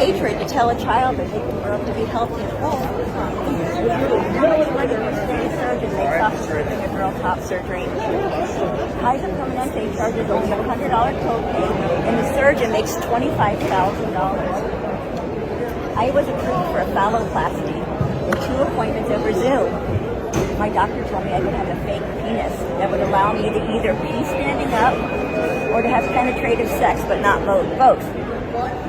hatred to tell a child that they can grow up to be healthy and whole. How much money does a surgeon makes off of giving a girl top surgery? Kaiser Permanente charges only a $100 copay, and the surgeon makes $25,000. I was approved for a phalloplasty in 2 appointments over Zoom. My doctor told me I could have a fake penis that would allow me to either be standing up or to have penetrative sex, but not both.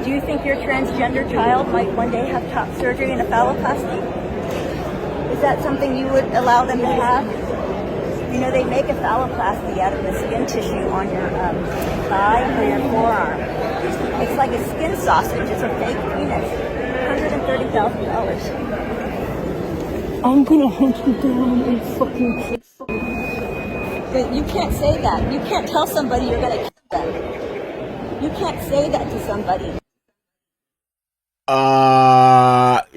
Do you think your transgender child might one day have top surgery and a phalloplasty? Is that something you would allow them to have? You know, they make a phalloplasty out of the skin tissue on your thigh or your forearm. It's like a skin sausage. It's a fake penis. $130,000. I'm gonna hunt you down and fucking kill you. You can't say that. You can't tell somebody you're gonna kill them. You can't say that to somebody.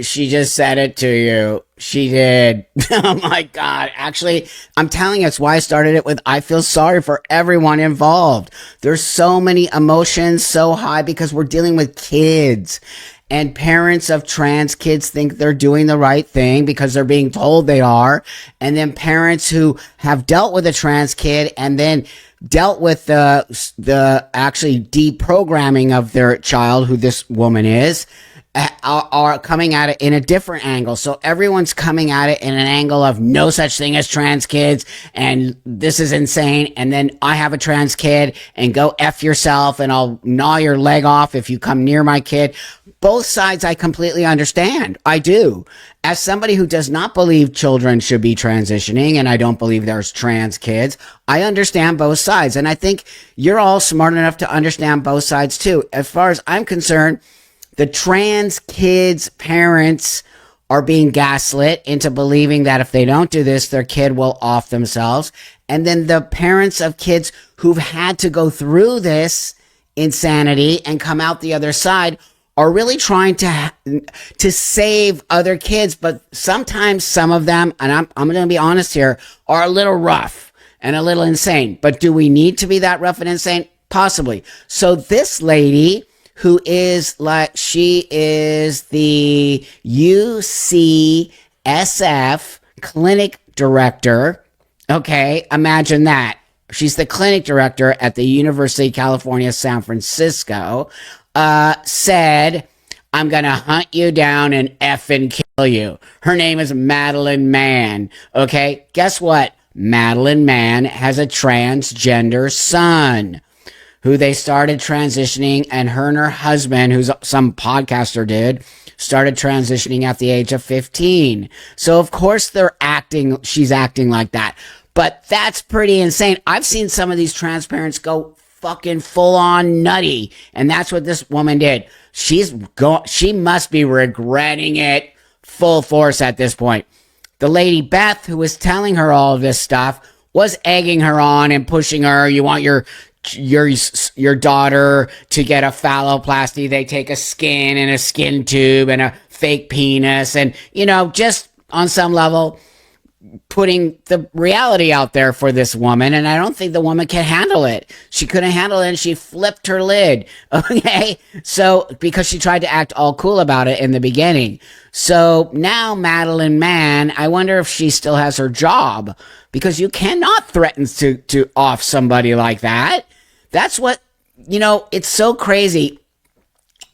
She just said it to you. She did. Oh my God. Actually, I'm telling you, it's why I started it with, I feel sorry for everyone involved. There's so many emotions so high because we're dealing with kids. And parents of trans kids think they're doing the right thing because they're being told they are. And then parents who have dealt with a trans kid and then dealt with the actually deprogramming of their child, who this woman is, are coming at it in a different angle. So everyone's coming at it in an angle of no such thing as trans kids and this is insane. And then I have a trans kid and go F yourself and I'll gnaw your leg off if you come near my kid. Both sides I completely understand. I do. As somebody who does not believe children should be transitioning, and I don't believe there's trans kids, I understand both sides. And I think you're all smart enough to understand both sides too. As far as I'm concerned, the trans kids' parents are being gaslit into believing that if they don't do this, their kid will off themselves. And then the parents of kids who've had to go through this insanity and come out the other side are really trying to save other kids. But sometimes some of them, and I'm going to be honest here, are a little rough and a little insane. But do we need to be that rough and insane? Possibly. So this lady, who is she is the UCSF clinic director. Okay, imagine that. She's the clinic director at the University of California, San Francisco, said, I'm going to hunt you down and effing kill you. Her name is Madeline Mann. Okay, guess what? Madeline Mann has a transgender son who they started transitioning, and her husband, who's some podcaster started transitioning at the age of 15. So of course she's acting like that. But that's pretty insane. I've seen some of these trans parents go fucking full on nutty, and that's what this woman did. She must be regretting it full force at this point. The lady Beth, who was telling her all of this stuff, was egging her on and pushing her. You want your daughter to get a phalloplasty? They take a skin and a skin tube and a fake penis, and just on some level putting the reality out there for this woman. And I don't think the woman can handle it. She couldn't handle it and she flipped her lid. Okay. So because she tried to act all cool about it in the beginning. So now Madeline Mann, I wonder if she still has her job, because you cannot threaten to off somebody like that. That's what, it's so crazy.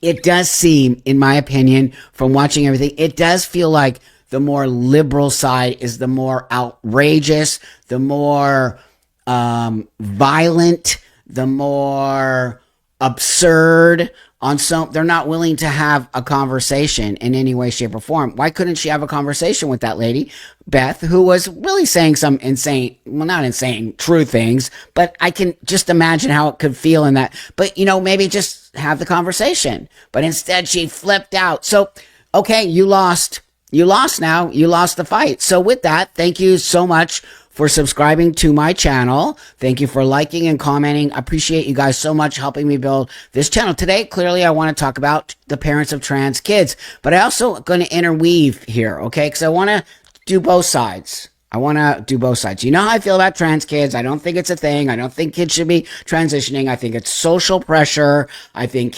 It does seem, in my opinion, from watching everything, it does feel like the more liberal side is the more outrageous, the more violent, the more absurd. They're not willing to have a conversation in any way, shape, or form. Why couldn't she have a conversation with that lady, Beth, who was really saying some insane, well, not insane, true things, but I can just imagine how it could feel in that. But, maybe just have the conversation. But instead she flipped out. So, okay, you lost. You lost now. You lost the fight. So with that, thank you so much for subscribing to my channel. Thank you for liking and commenting. I appreciate you guys so much helping me build this channel. Today, clearly, I want to talk about the parents of trans kids, but I also going to interweave here, okay? Because I want to do both sides. I want to do both sides. You know how I feel about trans kids. I don't think it's a thing. I don't think kids should be transitioning. I think it's social pressure. I think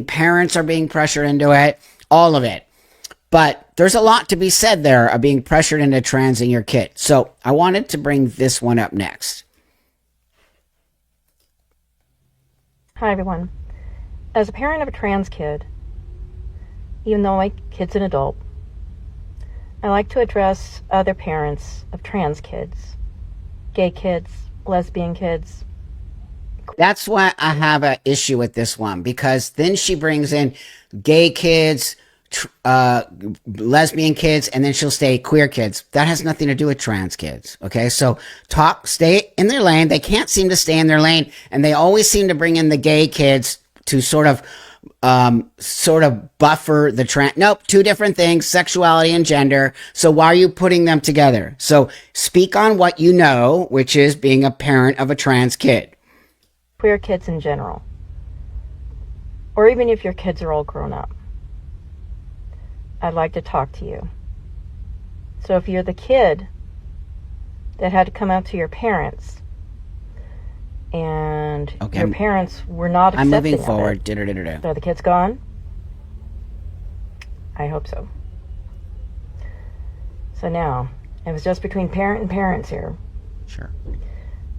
parents are being pressured into it. All of it. But there's a lot to be said there of being pressured into transing your kid. So I wanted to bring this one up next. Hi, everyone. As a parent of a trans kid, even though my kid's an adult, I like to address other parents of trans kids, gay kids, lesbian kids. That's why I have an issue with this one, because then she brings in gay kids, lesbian kids, and then she'll say queer kids. That has nothing to do with trans kids. Okay, so stay in their lane. They can't seem to stay in their lane, and they always seem to bring in the gay kids to sort of buffer the trans. Nope, two different things: sexuality and gender. So why are you putting them together? So speak on what you know, which is being a parent of a trans kid. Queer kids in general, or even if your kids are all grown up, I'd like to talk to you. So if you're the kid that had to come out to your parents and your parents were not accepting I'm moving forward. Are the kids gone? I hope so. So now, it was just between parent and parents here. Sure.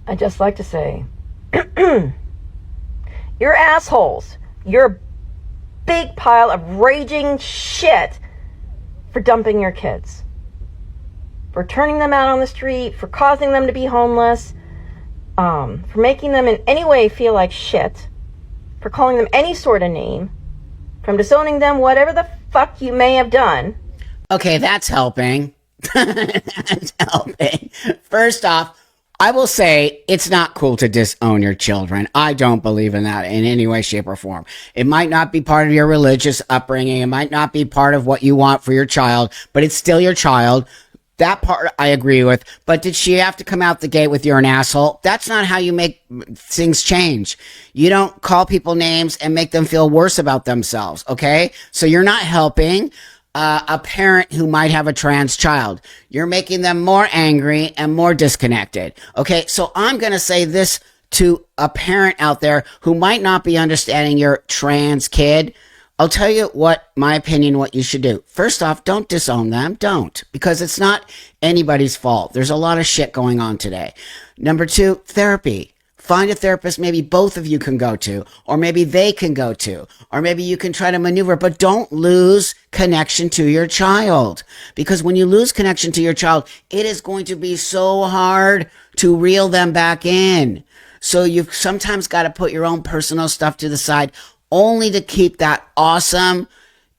I'd just like to say, you're assholes. You're a big pile of raging shit for dumping your kids, for turning them out on the street, for causing them to be homeless, for making them in any way feel like shit, for calling them any sort of name, from disowning them, whatever the fuck you may have done. Okay, that's helping. That's helping. First off, I will say it's not cool to disown your children. I don't believe in that in any way, shape, or form. It might not be part of your religious upbringing. It might not be part of what you want for your child, but it's still your child. That part I agree with. But did she have to come out the gate with "you're an asshole"? That's not how you make things change. You don't call people names and make them feel worse about themselves, okay? So you're not helping a parent who might have a trans child. You're making them more angry and more disconnected. Okay, so I'm going to say this to a parent out there who might not be understanding your trans kid. I'll tell you what you should do. First off, don't disown them. Don't, because it's not anybody's fault. There's a lot of shit going on today. Number two, therapy. Find a therapist maybe both of you can go to, or maybe they can go to, or maybe you can try to maneuver, but don't lose connection to your child. Because when you lose connection to your child, it is going to be so hard to reel them back in. So you've sometimes got to put your own personal stuff to the side only to keep that awesome,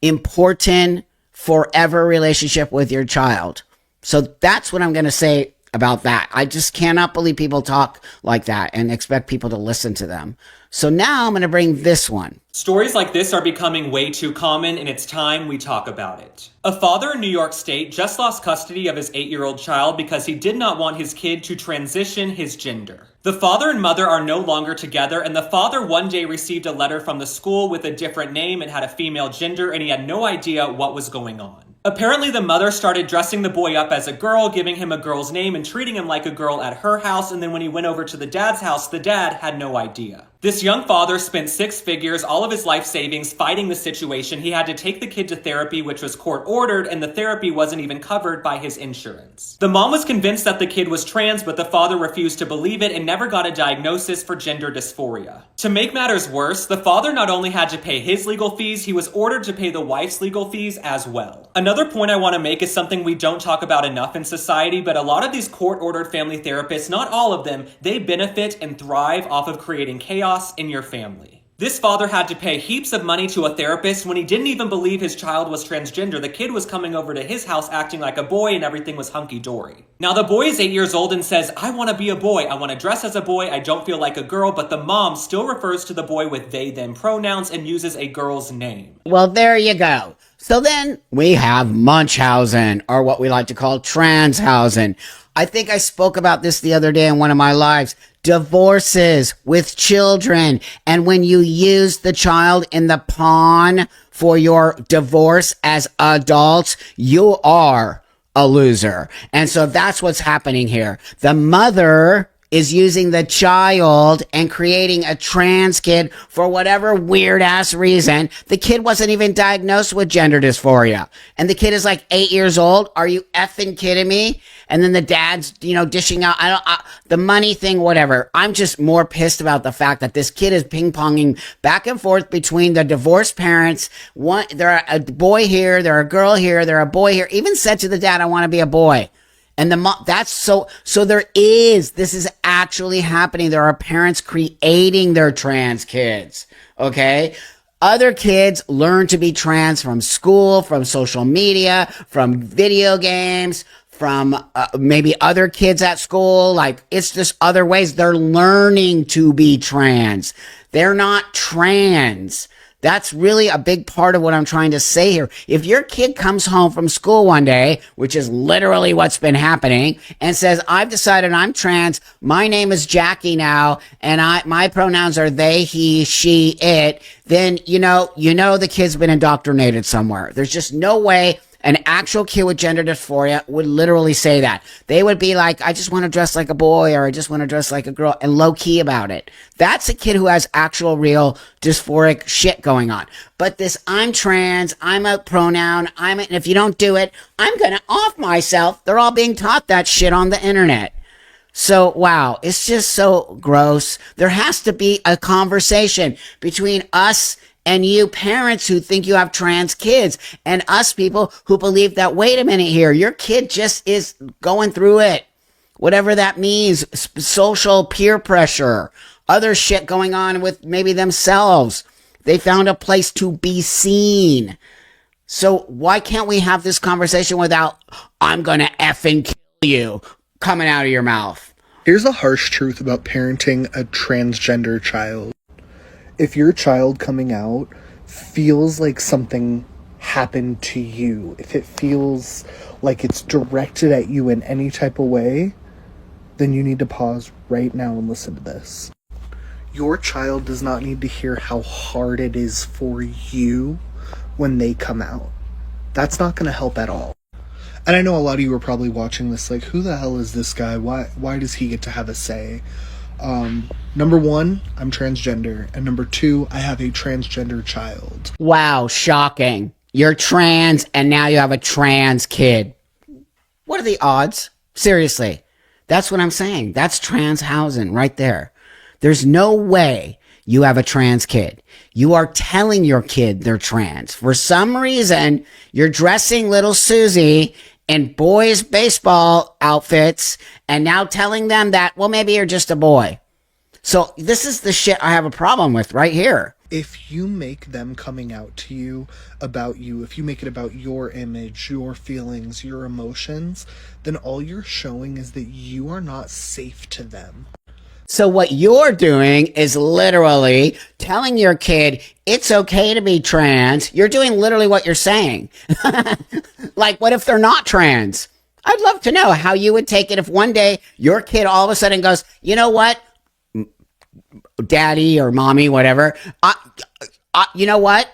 important, forever relationship with your child. So that's what I'm going to say about that. I just cannot believe people talk like that and expect people to listen to them. So now I'm going to bring this one. Stories like this are becoming way too common, and it's time we talk about it. A father in New York State just lost custody of his 8-year-old child because he did not want his kid to transition his gender. The father and mother are no longer together, and the father one day received a letter from the school with a different name and had a female gender, and he had no idea what was going on. Apparently, the mother started dressing the boy up as a girl, giving him a girl's name and treating him like a girl at her house, and then when he went over to the dad's house, the dad had no idea. This young father spent 6 figures, all of his life savings, fighting the situation. He had to take the kid to therapy, which was court-ordered, and the therapy wasn't even covered by his insurance. The mom was convinced that the kid was trans, but the father refused to believe it and never got a diagnosis for gender dysphoria. To make matters worse, the father not only had to pay his legal fees, he was ordered to pay the wife's legal fees as well. Another point I want to make is something we don't talk about enough in society, but a lot of these court-ordered family therapists, not all of them, they benefit and thrive off of creating chaos in your family. This father had to pay heaps of money to a therapist when he didn't even believe his child was transgender. The kid was coming over to his house acting like a boy and everything was hunky-dory. Now the boy is 8 years old and says, "I want to be a boy. I want to dress as a boy. I don't feel like a girl," but the mom still refers to the boy with they, them pronouns and uses a girl's name. Well, there you go. So then we have Munchausen, or what we like to call Transhausen. I think I spoke about this the other day in one of my lives. Divorces with children. And when you use the child in the pawn for your divorce as adults, you are a loser. And so that's what's happening here. The mother is using the child and creating a trans kid for whatever weird ass reason. The kid wasn't even diagnosed with gender dysphoria. And the kid is like 8 years old. Are you effing kidding me? And then the dad's, dishing out, the money thing, whatever. I'm just more pissed about the fact that this kid is ping-ponging back and forth between the divorced parents. They're a boy here, they're a girl here, they're a boy here. Even said to the dad, I want to be a boy. And that's so this is actually happening. There are parents creating their trans kids. Okay. Other kids learn to be trans from school, from social media, from video games, from maybe other kids at school. Like, it's just other ways they're learning to be trans. They're not trans. That's really a big part of what I'm trying to say here. If your kid comes home from school one day, which is literally what's been happening, and says, I've decided I'm trans, my name is Jackie now, and my pronouns are they, he, she, it, then you know the kid's been indoctrinated somewhere. There's just no way an actual kid with gender dysphoria would literally say that. They would be like, I just want to dress like a boy, or I just want to dress like a girl, and low key about it. That's a kid who has actual real dysphoric shit going on. But this, I'm trans, I'm a pronoun, and if you don't do it, I'm going to off myself. They're all being taught that shit on the internet. So, wow, it's just so gross. There has to be a conversation between us and you parents who think you have trans kids, and us people who believe that, wait a minute here, your kid just is going through it. Whatever that means, social peer pressure, other shit going on with maybe themselves. They found a place to be seen. So why can't we have this conversation without, I'm going to effing kill you, coming out of your mouth? Here's a harsh truth about parenting a transgender child. If your child coming out feels like something happened to you, if it feels like it's directed at you in any type of way, then you need to pause right now and listen to this. Your child does not need to hear how hard it is for you when they come out. That's not going to help at all. And I know a lot of you are probably watching this like, who the hell is this guy? Why does he get to have a say? Number one, I'm transgender. And number two, I have a transgender child. Wow, shocking. You're trans and now you have a trans kid. What are the odds? Seriously. That's what I'm saying. That's trans housing right there. There's no way you have a trans kid. You are telling your kid they're trans. For some reason, you're dressing little Susie in boys' baseball outfits and now telling them that, well, maybe you're just a boy. So this is the shit I have a problem with right here. If you make them coming out to you about you, if you make it about your image, your feelings, your emotions, then all you're showing is that you are not safe to them. So what you're doing is literally telling your kid it's okay to be trans. You're doing literally what you're saying. Like, what if they're not trans? I'd love to know how you would take it if one day your kid all of a sudden goes, you know what, daddy or mommy, whatever, you know what?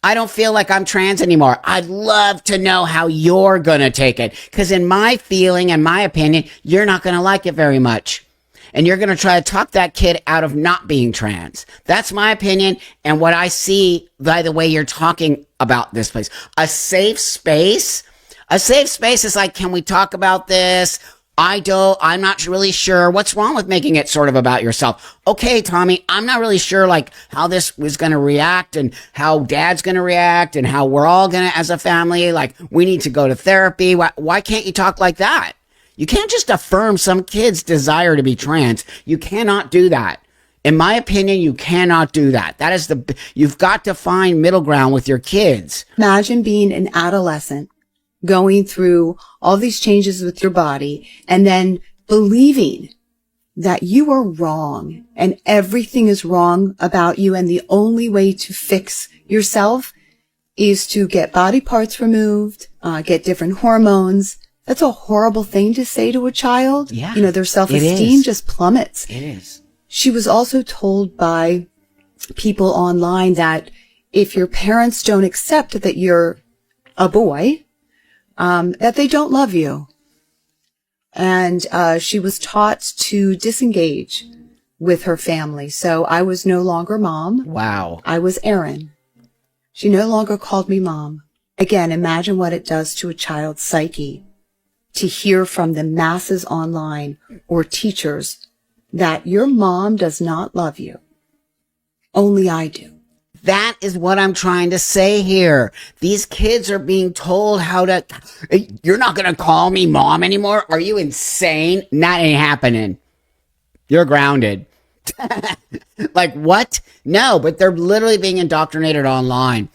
I don't feel like I'm trans anymore. I'd love to know how you're going to take it. Because in my feeling and my opinion, you're not going to like it very much. And you're going to try to talk that kid out of not being trans. That's my opinion and what I see by the way you're talking about this place. A safe space is like, can we talk about this? I'm not really sure. What's wrong with making it sort of about yourself? Okay, Tommy, I'm not really sure like how this was going to react and how dad's going to react and how we're all going to, as a family, like we need to go to therapy. Why can't you talk like that? You can't just affirm some kid's desire to be trans. You cannot do that. In my opinion, you cannot do that. You've got to find middle ground with your kids. Imagine being an adolescent, going through all these changes with your body, and then believing that you are wrong and everything is wrong about you. And the only way to fix yourself is to get body parts removed, get different hormones. That's a horrible thing to say to a child. Yeah, their self-esteem just plummets. It is. She was also told by people online that if your parents don't accept that you're a boy, that they don't love you. And she was taught to disengage with her family. So I was no longer mom. Wow. I was Erin. She no longer called me mom. Again, imagine what it does to a child's psyche to hear from the masses online or teachers that your mom does not love you. Only I do. That is what I'm trying to say here. These kids are being told how to, you're not going to call me mom anymore? Are you insane? That ain't happening. You're grounded. Like what? No, but they're literally being indoctrinated online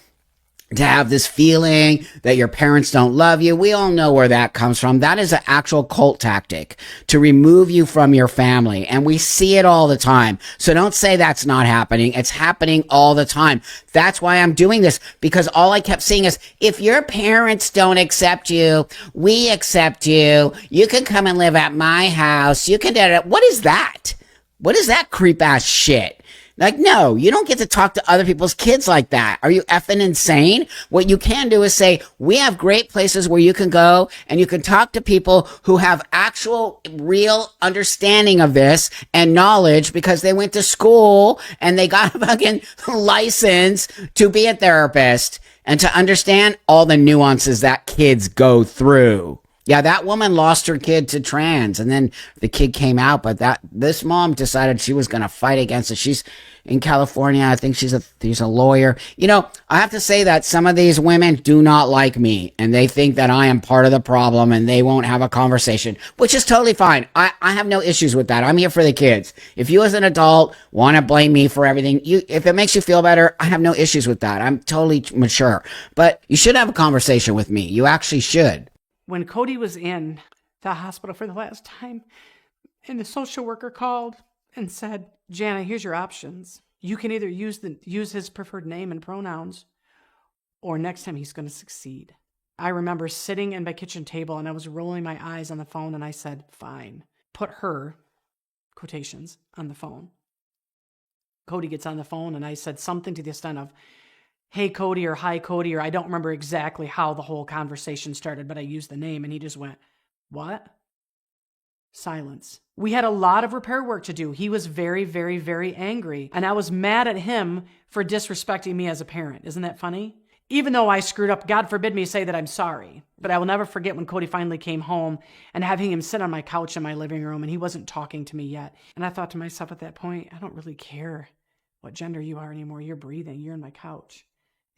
to have this feeling that your parents don't love you. We all know where that comes from. That is an actual cult tactic to remove you from your family. And we see it all the time. So don't say that's not happening. It's happening all the time. That's why I'm doing this, because all I kept seeing is, if your parents don't accept you, we accept you. You can come and live at my house. You can, what is that? What is that creep ass shit? Like, no, you don't get to talk to other people's kids like that. Are you effing insane? What you can do is say, we have great places where you can go and you can talk to people who have actual real understanding of this and knowledge because they went to school and they got a fucking license to be a therapist and to understand all the nuances that kids go through. Yeah, that woman lost her kid to trans, and then the kid came out, but this mom decided she was going to fight against it. She's in California. I think she's a lawyer. You know, I have to say that some of these women do not like me, and they think that I am part of the problem, and they won't have a conversation, which is totally fine. I have no issues with that. I'm here for the kids. If you as an adult want to blame me for everything, if it makes you feel better, I have no issues with that. I'm totally mature. But you should have a conversation with me. You actually should. When Cody was in the hospital for the last time, and the social worker called and said, Jana, here's your options. You can either use his preferred name and pronouns, or next time he's going to succeed. I remember sitting at my kitchen table and I was rolling my eyes on the phone and I said, fine, put her, quotations, on the phone. Cody gets on the phone and I said something to the extent of, hey, Cody, or hi, Cody, or I don't remember exactly how the whole conversation started, but I used the name, and he just went, what? Silence. We had a lot of repair work to do. He was very, very, very angry, and I was mad at him for disrespecting me as a parent. Isn't that funny? Even though I screwed up, God forbid me say that I'm sorry, but I will never forget when Cody finally came home and having him sit on my couch in my living room, and he wasn't talking to me yet. And I thought to myself at that point, I don't really care what gender you are anymore. You're breathing. You're on my couch.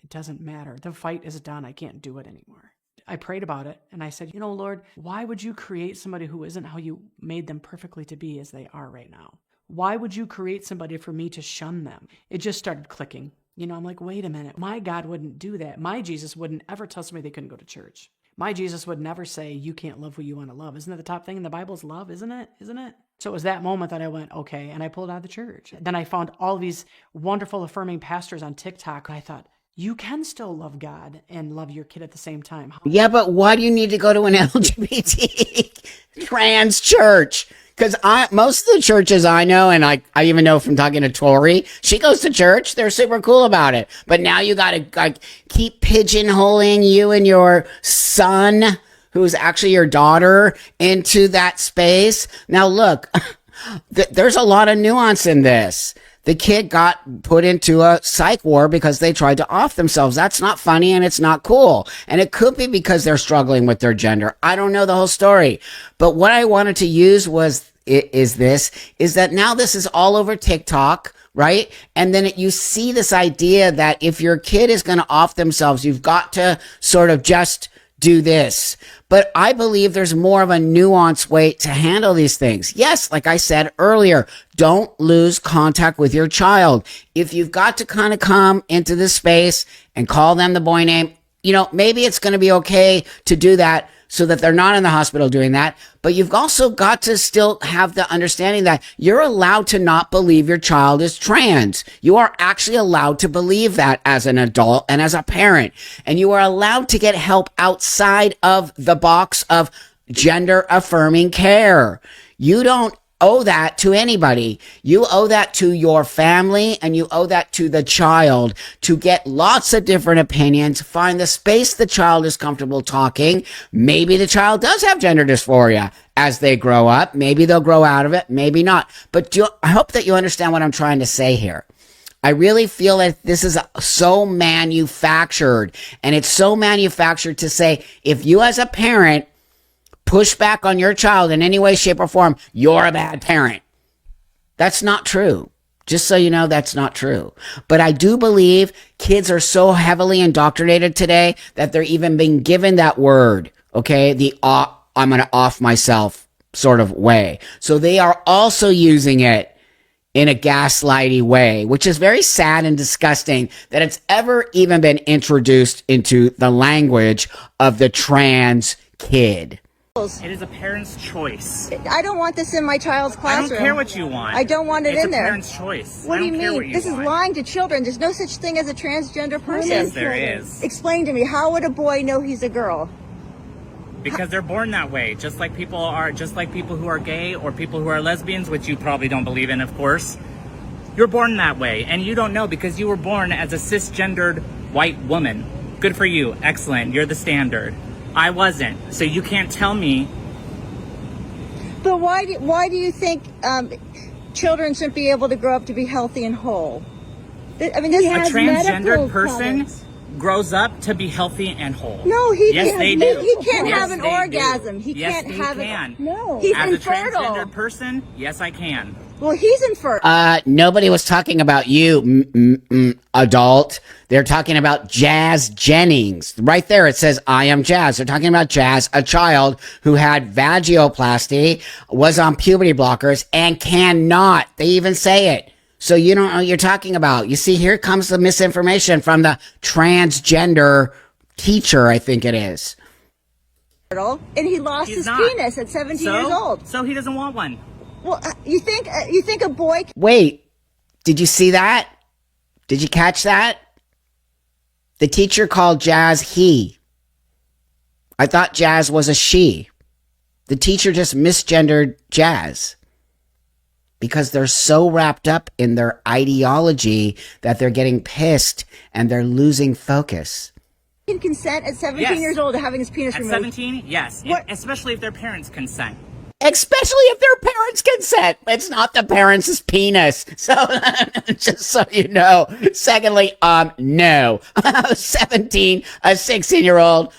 It doesn't matter. The fight is done. I can't do it anymore. I prayed about it and I said, you know, Lord, why would you create somebody who isn't how you made them perfectly to be as they are right now? Why would you create somebody for me to shun them? It just started clicking. You know, I'm like, wait a minute. My God wouldn't do that. My Jesus wouldn't ever tell somebody they couldn't go to church. My Jesus would never say, you can't love who you want to love. Isn't that the top thing in the Bible is love? Isn't it? Isn't it? So it was that moment that I went, okay. And I pulled out of the church. Then I found all these wonderful affirming pastors on TikTok. And I thought, you can still love God and love your kid at the same time. Yeah, but why do you need to go to an LGBT trans church? Because most of the churches I know, and I even know from talking to Tori, she goes to church. They're super cool about it. But now you got to keep pigeonholing you and your son, who's actually your daughter, into that space. Now, look, there's a lot of nuance in this. The kid got put into a psych ward because they tried to off themselves. That's not funny and it's not cool. And it could be because they're struggling with their gender. I don't know the whole story. But what I wanted to use is that now this is all over TikTok, right? And then you see this idea that if your kid is going to off themselves, you've got to sort of just do this. But I believe there's more of a nuanced way to handle these things. Yes, like I said earlier, don't lose contact with your child. If you've got to kind of come into this space and call them the boy name, you know, maybe it's going to be okay to do that so that they're not in the hospital doing that. But you've also got to still have the understanding that you're allowed to not believe your child is trans. You are actually allowed to believe that as an adult and as a parent. And you are allowed to get help outside of the box of gender affirming care. You don't owe that to anybody. You owe that to your family, and you owe that to the child to get lots of different opinions, find the space the child is comfortable talking. Maybe the child does have gender dysphoria as they grow up. Maybe they'll grow out of it, maybe not. But I hope that you understand what I'm trying to say here. I really feel that this is so manufactured, and it's so manufactured to say, if you as a parent push back on your child in any way, shape, or form, you're a bad parent. That's not true. Just so you know, that's not true. But I do believe kids are so heavily indoctrinated today that they're even being given that word, okay? I'm going to off myself sort of way. So they are also using it in a gaslighty way, which is very sad and disgusting that it's ever even been introduced into the language of the trans kid. It is a parent's choice. I don't want this in my child's I classroom. don't care what you want. I don't want it it's in there. It's a parent's choice. What I do you don't care mean? what you This want. is lying to children. There's no such thing as a transgender person. Yes, there is. Explain to me, how would a boy know he's a girl? Because they're born that way, just like people who are gay or people who are lesbians, which you probably don't believe in, of course. You're born that way, and you don't know because you were born as a cisgendered white woman. Good for you. Excellent. You're the standard. I wasn't. So you can't tell me. But why do you think children shouldn't be able to grow up to be healthy and whole? I mean, this A transgendered person grows up to be healthy and whole. No, they do. He can't Yes, have an they orgasm. do. He Yes, can't he have can. it. No, he's As infertile. a transgendered person, yes, I can. Well, he's infertile. Nobody was talking about you, adult. They're talking about Jazz Jennings. Right there, it says, I am Jazz. They're talking about Jazz, a child who had vagioplasty, was on puberty blockers, and cannot. They even say it. So you don't know what you're talking about. You see, here comes the misinformation from the transgender teacher, I think it is. And he lost his penis at 17 years old. So he doesn't want one. Well, you think a boy? Wait, did you see that? Did you catch that? The teacher called Jazz he. I thought Jazz was a she. The teacher just misgendered Jazz because they're so wrapped up in their ideology that they're getting pissed and they're losing focus. Can consent at 17 years old to having his penis removed? At 17, yes. Especially if their parents consent. Especially if their parents consent. It's not the parents' penis. So, just so you know. Secondly, no. 17, a 16-year-old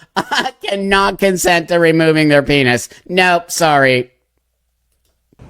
cannot consent to removing their penis. Nope, sorry.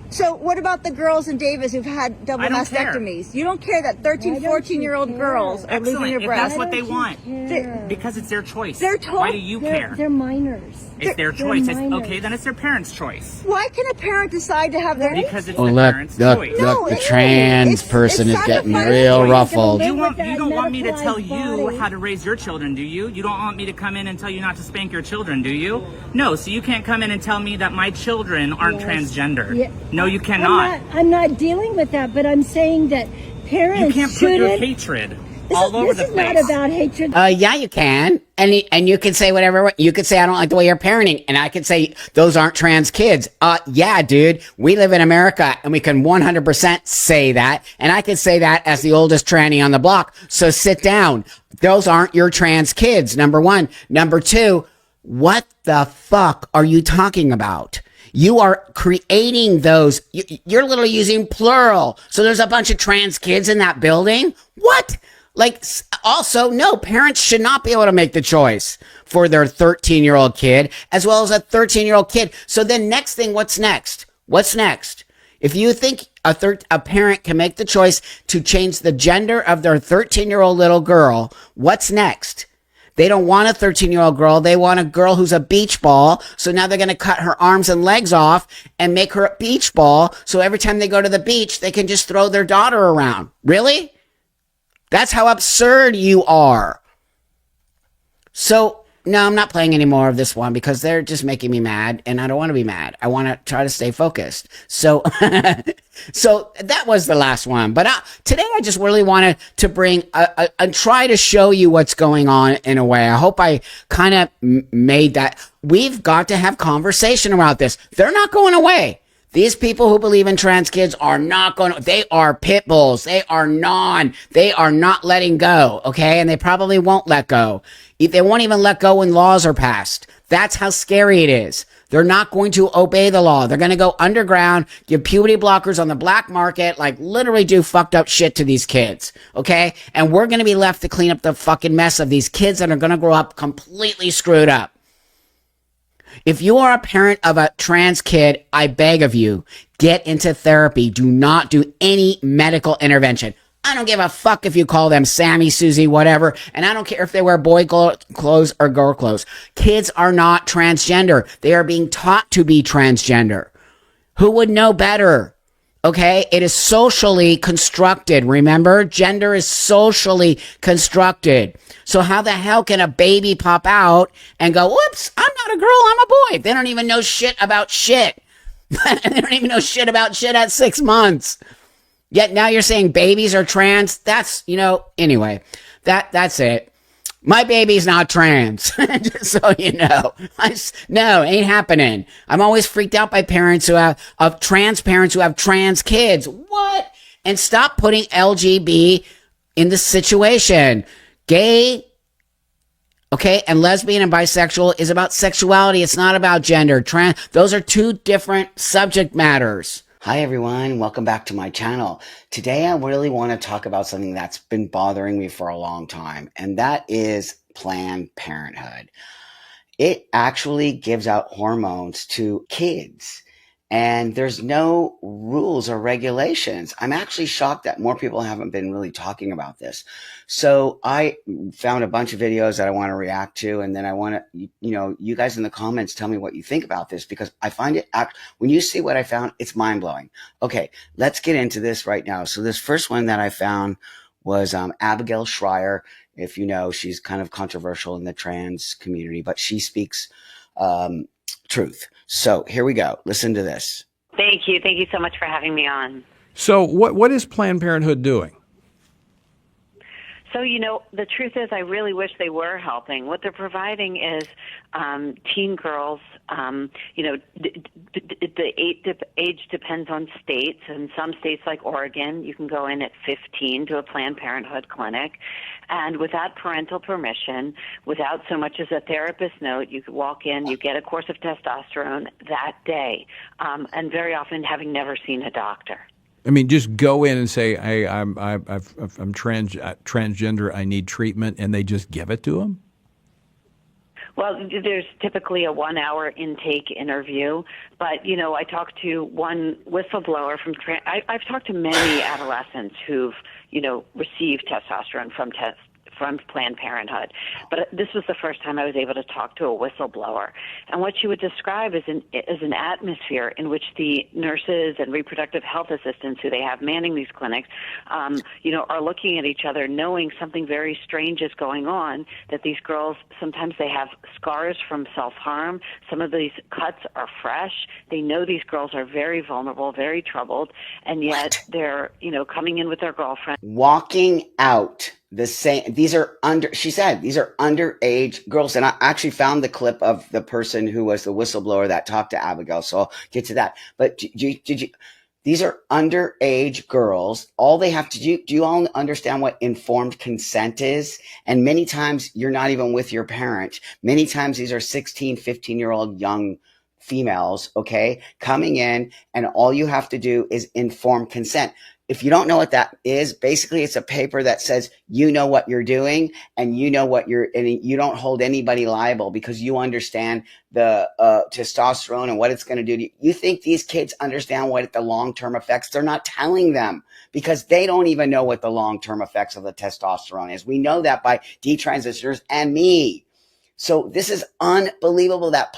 So what about the girls in Davis who've had double I don't mastectomies? Care. You don't care that 13, 14-year-old girls are losing their if breasts? that's what they want. Because it's their choice. They're told, Why do you care? They're minors. It's their choice. Okay, then it's their parents' choice. Why can a parent decide to have their... Because it's the parents' choice. Look, the trans person is getting real ruffled. You don't want me to tell you how to raise your children, do you? You don't want me to come in and tell you not to spank your children, do you? No, so you can't come in and tell me that my children aren't transgender. Yeah. No, you cannot. I'm not dealing with that, but I'm saying that parents You can't put your hatred all over the place. This is not about hatred. Yeah, you can. And you can say whatever. You could say, I don't like the way you're parenting. And I could say, those aren't trans kids. Yeah, dude, we live in America and we can 100% say that. And I could say that as the oldest tranny on the block. So sit down. Those aren't your trans kids, number one. Number two, what the fuck are you talking about? You are creating those. You're literally using plural. So there's a bunch of trans kids in that building. What? Like, also, no, parents should not be able to make the choice for their 13-year-old kid as well as a 13-year-old kid. So then next thing, what's next? What's next? If you think a parent can make the choice to change the gender of their 13-year-old little girl, what's next? They don't want a 13-year-old girl. They want a girl who's a beach ball. So now they're going to cut her arms and legs off and make her a beach ball. So every time they go to the beach, they can just throw their daughter around. Really? That's how absurd you are. So, no, I'm not playing any more of this one because they're just making me mad and I don't want to be mad. I want to try to stay focused. So, so that was the last one. But today I just really wanted to bring and try to show you what's going on in a way. I hope I kind of made that. We've got to have conversation about this. They're not going away. These people who believe in trans kids are not going to, they are pit bulls. They are not letting go. Okay. And they probably won't let go. They won't even let go when laws are passed. That's how scary it is. They're not going to obey the law. They're going to go underground, give puberty blockers on the black market, like literally do fucked up shit to these kids. Okay. And we're going to be left to clean up the fucking mess of these kids that are going to grow up completely screwed up. If you are a parent of a trans kid, I beg of you, get into therapy. Do not do any medical intervention. I don't give a fuck if you call them Sammy, Susie, whatever. And I don't care if they wear boy clothes or girl clothes. Kids are not transgender. They are being taught to be transgender. Who would know better? Okay, it is socially constructed. Remember, gender is socially constructed. So how the hell can a baby pop out and go, whoops, I'm not a girl, I'm a boy? They don't even know shit about shit. They don't even know shit about shit at 6 months. Yet now you're saying babies are trans? That's, anyway, that's it. My baby's not trans, just so you know. No, ain't happening. I'm always freaked out by parents of trans parents who have trans kids. What? And stop putting LGB in the situation. Gay, okay, and lesbian and bisexual is about sexuality. It's not about gender. Those are two different subject matters. Hi everyone, welcome back to my channel. Today I really want to talk about something that's been bothering me for a long time, and that is Planned Parenthood. It actually gives out hormones to kids, and there's no rules or regulations. I'm actually shocked that more people haven't been really talking about this. So I found a bunch of videos that I want to react to, and then I want to, you guys in the comments tell me what you think about this, because I find it, when you see what I found, it's mind-blowing. Okay, let's get into this right now. So this first one that I found was Abigail Schreier. If you know, she's kind of controversial in the trans community, but she speaks truth. So here we go. Listen to this. Thank you. Thank you so much for having me on. So what is Planned Parenthood doing? So, the truth is I really wish they were helping. What they're providing is teen girls, the age depends on states. In some states like Oregon, you can go in at 15 to a Planned Parenthood clinic. And without parental permission, without so much as a therapist note, you could walk in, you get a course of testosterone that day, and very often having never seen a doctor. I mean, just go in and say, "Hey, I'm transgender. I need treatment," and they just give it to them. Well, there's typically a 1-hour intake interview, but I talked to one whistleblower from. I've talked to many adolescents who've received testosterone from Planned Parenthood. But this was the first time I was able to talk to a whistleblower. And what she would describe is an atmosphere in which the nurses and reproductive health assistants who they have manning these clinics, are looking at each other, knowing something very strange is going on, that these girls, sometimes they have scars from self-harm. Some of these cuts are fresh. They know these girls are very vulnerable, very troubled, and yet they're, coming in with their girlfriend. Walking out. These are underage girls. And I actually found the clip of the person who was the whistleblower that talked to Abigail. So I'll get to that. But these are underage girls. All they have to do you all understand what informed consent is? And many times you're not even with your parent. Many times these are 16, 15-year-old young females, okay, coming in, and all you have to do is informed consent. If you don't know what that is, basically it's a paper that says you know what you're doing, and you know and you don't hold anybody liable because you understand the testosterone and what it's going to do to you. You think these kids understand what the long-term effects? They're not telling them because they don't even know what the long-term effects of the testosterone is. We know that by detransitioners and me. So this is unbelievable that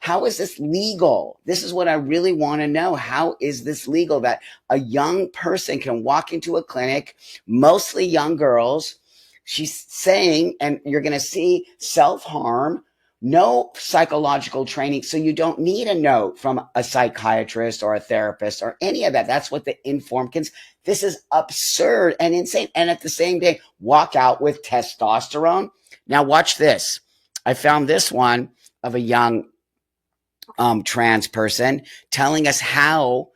How is this legal? This is what I really want to know. How is this legal that a young person can walk into a clinic, mostly young girls? She's saying, and you're going to see self-harm, no psychological training. So you don't need a note from a psychiatrist or a therapist or any of that. That's what the informed consent. This is absurd and insane. And at the same day, walk out with testosterone. Now watch this. I found this one of a young trans person telling us how.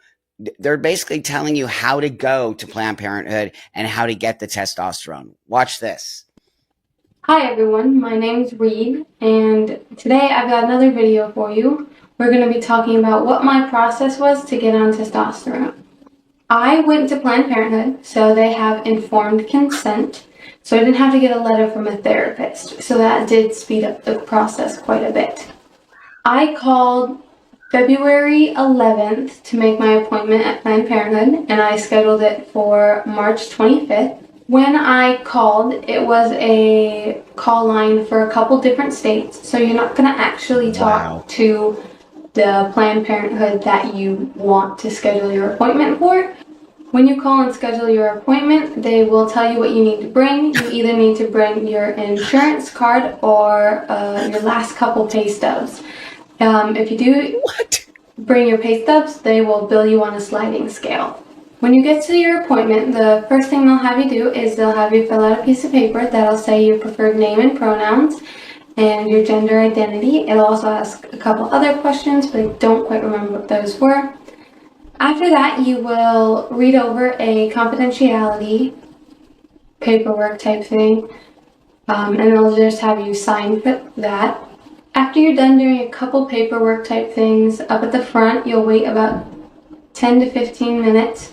They're basically telling you how to go to Planned Parenthood and how to get the testosterone. Watch this. Hi everyone, my name's Reed, and today I've got another video for you. We're going to be talking about what my process was to get on testosterone. I went to Planned Parenthood, so they have informed consent, so I didn't have to get a letter from a therapist, so that did speed up the process quite a bit. I called February 11th to make my appointment at Planned Parenthood, and I scheduled it for March 25th. When I called, it was a call line for a couple different states, so you're not going to actually talk to the Planned Parenthood that you want to schedule your appointment for. When you call and schedule your appointment, they will tell you what you need to bring. You either need to bring your insurance card or your last couple pay stubs. If you do bring your pay stubs, they will bill you on a sliding scale. When you get to your appointment, the first thing they'll have you do is they'll have you fill out a piece of paper that'll say your preferred name and pronouns and your gender identity. It'll also ask a couple other questions, but I don't quite remember what those were. After that, you will read over a confidentiality paperwork type thing, and they'll just have you sign for that. After you're done doing a couple paperwork type things, up at the front, you'll wait about 10 to 15 minutes.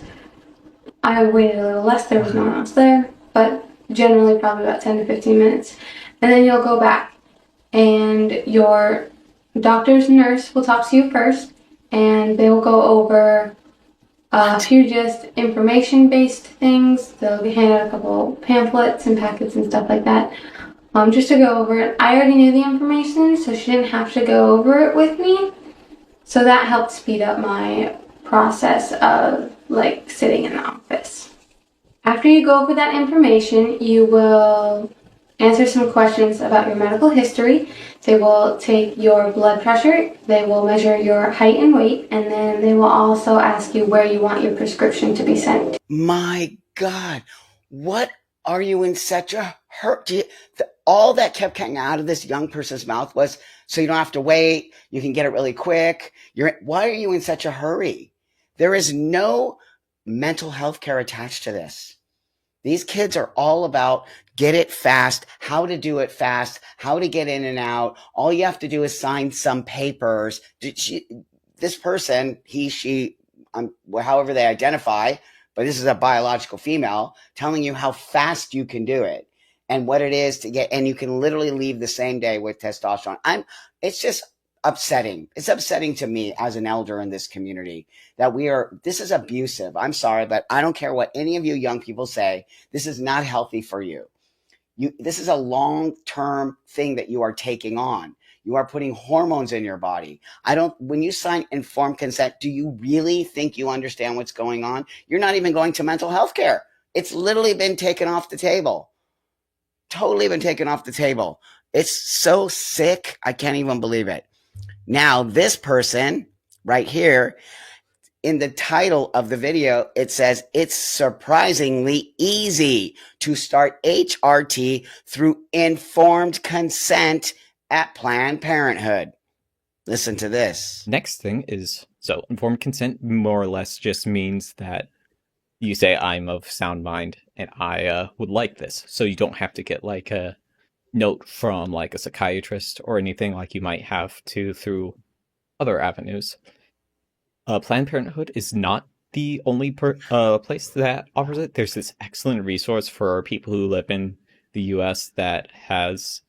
I waited a little less, there was no one else there, but generally probably about 10 to 15 minutes. And then you'll go back, and your doctor's nurse will talk to you first, and they will go over a few just information-based things. They'll be handed out a couple pamphlets and packets and stuff like that. Just to go over it. I already knew the information, so she didn't have to go over it with me. So that helped speed up my process of like sitting in the office. After you go over that information, you will answer some questions about your medical history. They will take your blood pressure, they will measure your height and weight, and then they will also ask you where you want your prescription to be sent. My God, what are you in such a hurry? All that kept coming out of this young person's mouth was, so you don't have to wait, you can get it really quick. Why are you in such a hurry? There is no mental health care attached to this. These kids are all about get it fast, how to do it fast, how to get in and out. All you have to do is sign some papers. This person, he, she, however they identify, but this is a biological female, telling you how fast you can do it and what it is to get, and you can literally leave the same day with testosterone. It's just upsetting. It's upsetting to me as an elder in this community that this is abusive. I'm sorry, but I don't care what any of you young people say. This is not healthy for you. This is a long-term thing that you are taking on. You are putting hormones in your body. When you sign informed consent, do you really think you understand what's going on? You're not even going to mental health care. It's literally been taken off the table. Totally been taken off the table. It's so sick. I can't even believe it. Now, this person right here, in the title of the video, it says, it's surprisingly easy to start HRT through informed consent at Planned Parenthood. Listen to this. Next thing is, so informed consent more or less just means that you say, I'm of sound mind and I would like this. So you don't have to get like a note from like a psychiatrist or anything like you might have to through other avenues. Planned Parenthood is not the only place that offers it. There's this excellent resource for people who live in the US that has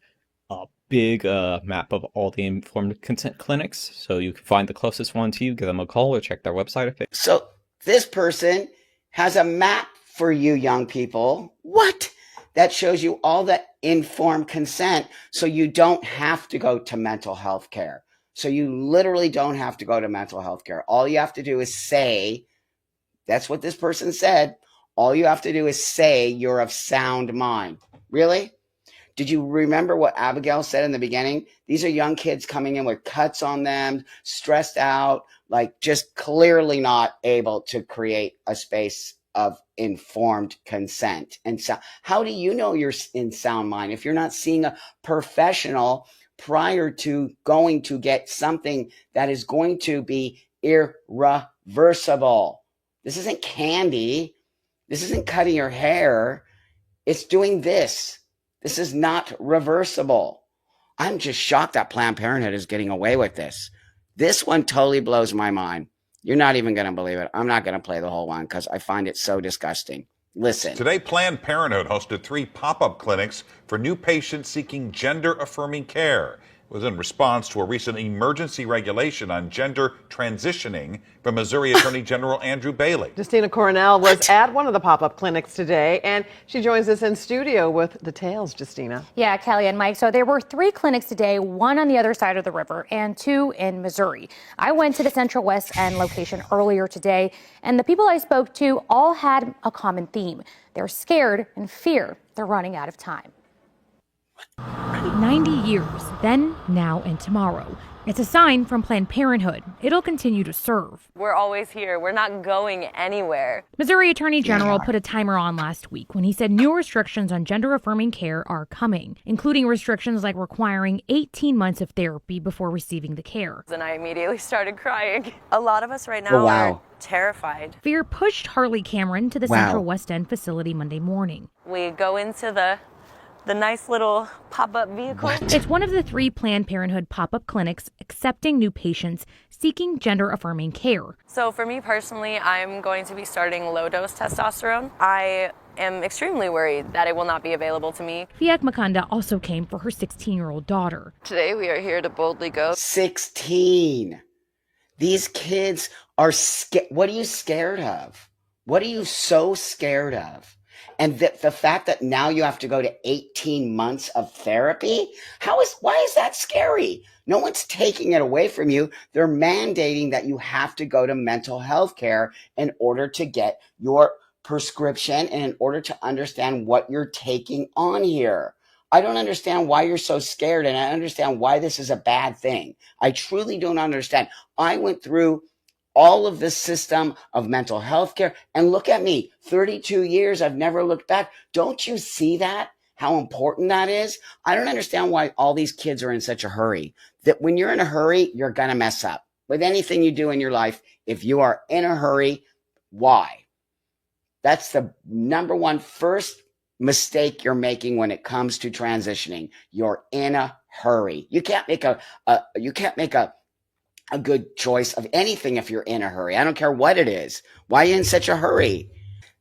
a big map of all the informed consent clinics. So you can find the closest one to you, give them a call or check their website. So this person has a map for you young people. What? That shows you all the informed consent, so you don't have to go to mental health care. So you literally don't have to go to mental health care. All you have to do is say, that's what this person said. All you have to do is say you're of sound mind. Really? Did you remember what Abigail said in the beginning? These are young kids coming in with cuts on them, stressed out, like just clearly not able to create a space of informed consent. And so how do you know you're in sound mind if you're not seeing a professional prior to going to get something that is going to be irreversible. This isn't candy. This isn't cutting your hair. It's doing this. This is not reversible. I'm just shocked that Planned Parenthood is getting away with this. This one totally blows my mind. You're not even going to believe it. I'm not going to play the whole one because I find it so disgusting. Listen. Today, Planned Parenthood hosted 3 pop-up clinics for new patients seeking gender-affirming care. It was in response to a recent emergency regulation on gender transitioning from Missouri Attorney General Andrew Bailey. Justina Coronel was at one of the pop-up clinics today, and she joins us in studio with details. Justina. Yeah, Kelly and Mike. So there were 3 clinics today, 1 on the other side of the river and 2 in Missouri. I went to the Central West End location earlier today, and the people I spoke to all had a common theme. They're scared and fear they're running out of time. 90 years, then, now, and tomorrow. It's a sign from Planned Parenthood. It'll continue to serve. We're always here. We're not going anywhere. Missouri Attorney General put a timer on last week when he said new restrictions on gender-affirming care are coming, including restrictions like requiring 18 months of therapy before receiving the care. And I immediately started crying. A lot of us right now are terrified. Fear pushed Harley Cameron to the Central West End facility Monday morning. We go into the nice little pop-up vehicle. It's one of the 3 Planned Parenthood pop-up clinics accepting new patients seeking gender-affirming care. So for me personally, I'm going to be starting low-dose testosterone. I am extremely worried that it will not be available to me. Fiak Makanda also came for her 16-year-old daughter. Today we are here to boldly go. 16. These kids are scared. What are you scared of? What are you so scared of? And the fact that now you have to go to 18 months of therapy, why is that scary? No one's taking it away from you. They're mandating that you have to go to mental health care in order to get your prescription and in order to understand what you're taking on here. I don't understand why you're so scared, and I understand why this is a bad thing. I truly don't understand. I went through all of this system of mental health care. And look at me, 32 years, I've never looked back. Don't you see that? How important that is? I don't understand why all these kids are in such a hurry. That when you're in a hurry, you're going to mess up. With anything you do in your life, if you are in a hurry, why? That's the number one first mistake you're making when it comes to transitioning. You're in a hurry. You can't make a good choice of anything if you're in a hurry. I don't care what it is. Why are you in such a hurry?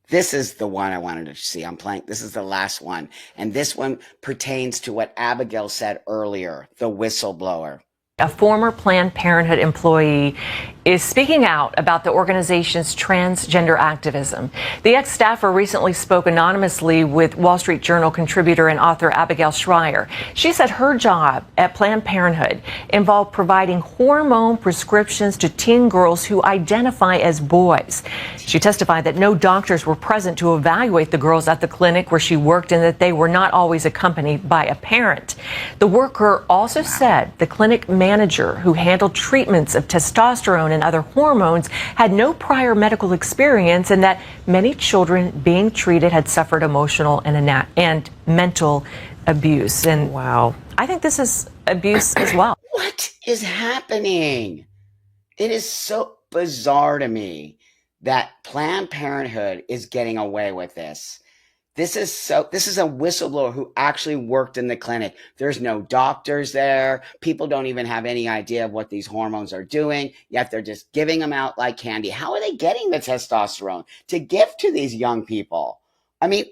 This is the one I wanted to see. This is the last one. And this one pertains to what Abigail said earlier, the whistleblower. A former Planned Parenthood employee is speaking out about the organization's transgender activism. The ex-staffer recently spoke anonymously with Wall Street Journal contributor and author Abigail Schreier. She said her job at Planned Parenthood involved providing hormone prescriptions to teen girls who identify as boys. She testified that no doctors were present to evaluate the girls at the clinic where she worked and that they were not always accompanied by a parent. The worker also said the clinic manager who handled treatments of testosterone and other hormones had no prior medical experience and that many children being treated had suffered emotional and mental abuse. And wow, I think this is abuse as well. What is happening? It is so bizarre to me that Planned Parenthood is getting away with this. This is a whistleblower who actually worked in the clinic. There's no doctors there. People don't even have any idea of what these hormones are doing, yet they're just giving them out like candy. How are they getting the testosterone to give to these young people? I mean,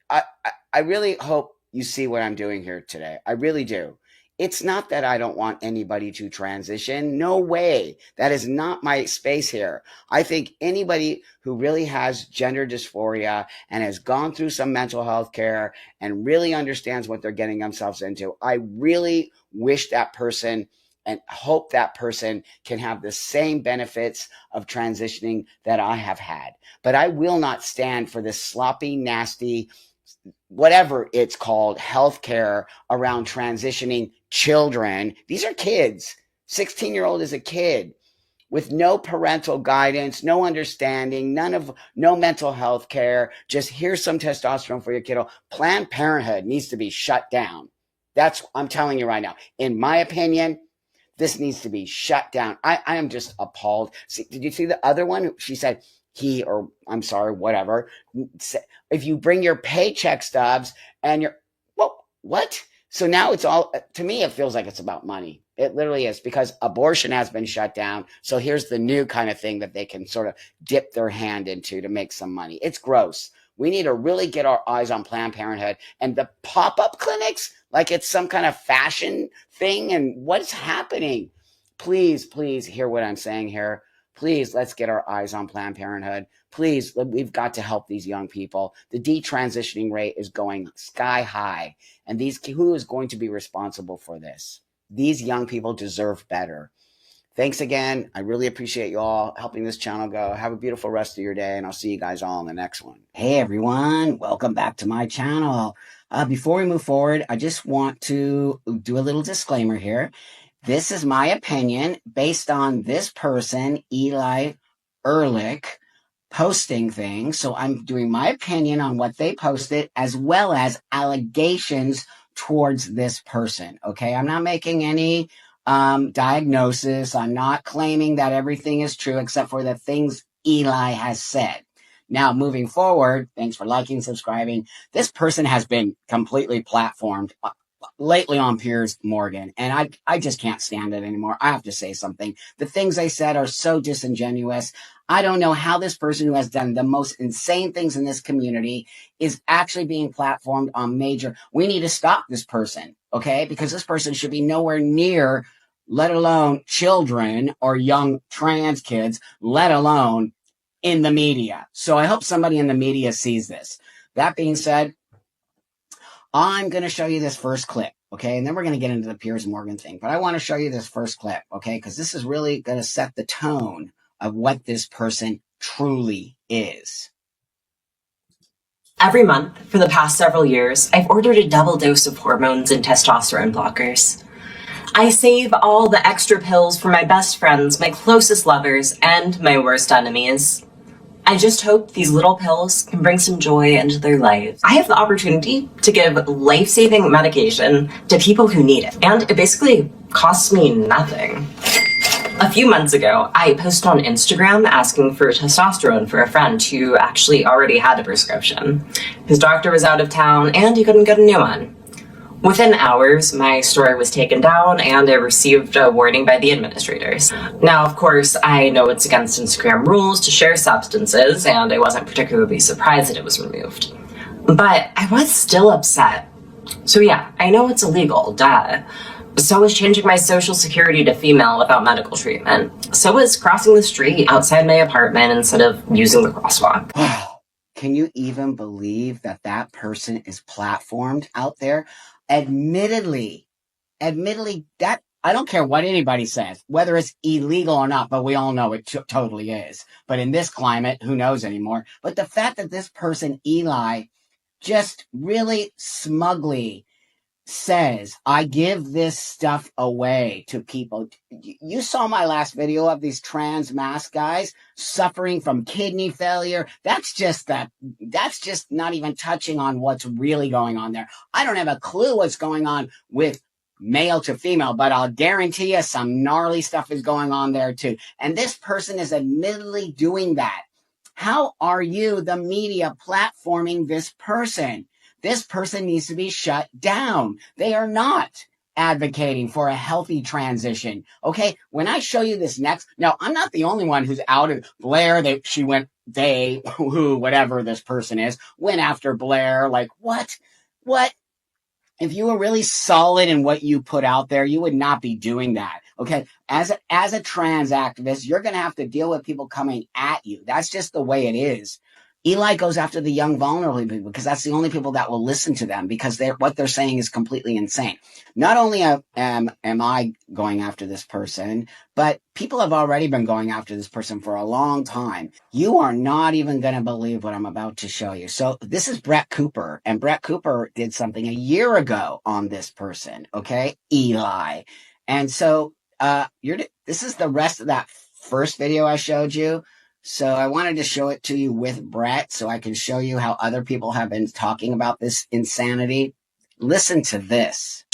I really hope you see what I'm doing here today. I really do. It's not that I don't want anybody to transition. No way. That is not my space here. I think anybody who really has gender dysphoria and has gone through some mental health care and really understands what they're getting themselves into, I really wish that person and hope that person can have the same benefits of transitioning that I have had. But I will not stand for this sloppy, nasty, whatever it's called, healthcare around transitioning children. These are kids. 16-year-old is a kid with no parental guidance, no understanding, no mental health care. Just here's some testosterone for your kiddo. Planned Parenthood needs to be shut down. I'm telling you right now. In my opinion, this needs to be shut down. I am just appalled. See, did you see the other one? She said I'm sorry, whatever. If you bring your paycheck stubs and well, what? So now it's all, to me, it feels like it's about money. It literally is, because abortion has been shut down. So here's the new kind of thing that they can sort of dip their hand into to make some money. It's gross. We need to really get our eyes on Planned Parenthood and the pop-up clinics, like it's some kind of fashion thing. And what's happening? Please hear what I'm saying here. Please, let's get our eyes on Planned Parenthood. Please, we've got to help these young people. The detransitioning rate is going sky high. And who is going to be responsible for this? These young people deserve better. Thanks again. I really appreciate you all helping this channel go. Have a beautiful rest of your day, and I'll see you guys all in the next one. Hey, everyone. Welcome back to my channel. Before we move forward, I just want to do a little disclaimer here. This is my opinion based on this person, Eli Erlick, posting things. So I'm doing my opinion on what they posted, as well as allegations towards this person. Okay. I'm not making any diagnosis. I'm not claiming that everything is true except for the things Eli has said. Now, moving forward, thanks for liking, subscribing. This person has been completely platformed lately on Piers Morgan, and I just can't stand it anymore. I have to say something. The things they said are so disingenuous. I don't know how this person who has done the most insane things in this community is actually being platformed on major. We need to stop this person, okay? Because this person should be nowhere near, let alone children or young trans kids, let alone in the media. So I hope somebody in the media sees this. That being said, I'm going to show you this first clip, okay? And then we're going to get into the Piers Morgan thing. But I want to show you this first clip, okay? Because this is really going to set the tone of what this person truly is. Every month for the past several years, I've ordered a double dose of hormones and testosterone blockers. I save all the extra pills for my best friends, my closest lovers, and my worst enemies. I just hope these little pills can bring some joy into their lives. I have the opportunity to give life-saving medication to people who need it, and it basically costs me nothing. A few months ago, I posted on Instagram asking for testosterone for a friend who actually already had a prescription. His doctor was out of town and he couldn't get a new one. Within hours, my story was taken down and I received a warning by the administrators. Now, of course, I know it's against Instagram rules to share substances, and I wasn't particularly surprised that it was removed. But I was still upset. So yeah, I know it's illegal, duh. So was changing my social security to female without medical treatment. So was crossing the street outside my apartment instead of using the crosswalk. Can you even believe that that person is platformed out there? Admittedly, that I don't care what anybody says, whether it's illegal or not, but we all know it totally is. But in this climate, who knows anymore? But the fact that this person, Eli, just really smugly says, I give this stuff away to people. You saw my last video of these trans mass guys suffering from kidney failure. That's just not even touching on what's really going on there. I don't have a clue what's going on with male to female, but I'll guarantee you some gnarly stuff is going on there too. And this person is admittedly doing that. How are you, the media, platforming this person? This person needs to be shut down. They are not advocating for a healthy transition. Okay, when I show you this next, now I'm not the only one who's outed Blair. Whatever this person is, went after Blair. Like, what? If you were really solid in what you put out there, you would not be doing that. Okay, as a trans activist, you're going to have to deal with people coming at you. That's just the way it is. Eli goes after the young, vulnerable people because that's the only people that will listen to them, because what they're saying is completely insane. Not only am I going after this person, but people have already been going after this person for a long time. You are not even going to believe what I'm about to show you. So this is Brett Cooper, and Brett Cooper did something a year ago on this person, okay? Eli. And so this is the rest of that first video I showed you. So I wanted to show it to you with Brett so I can show you how other people have been talking about this insanity. Listen to this.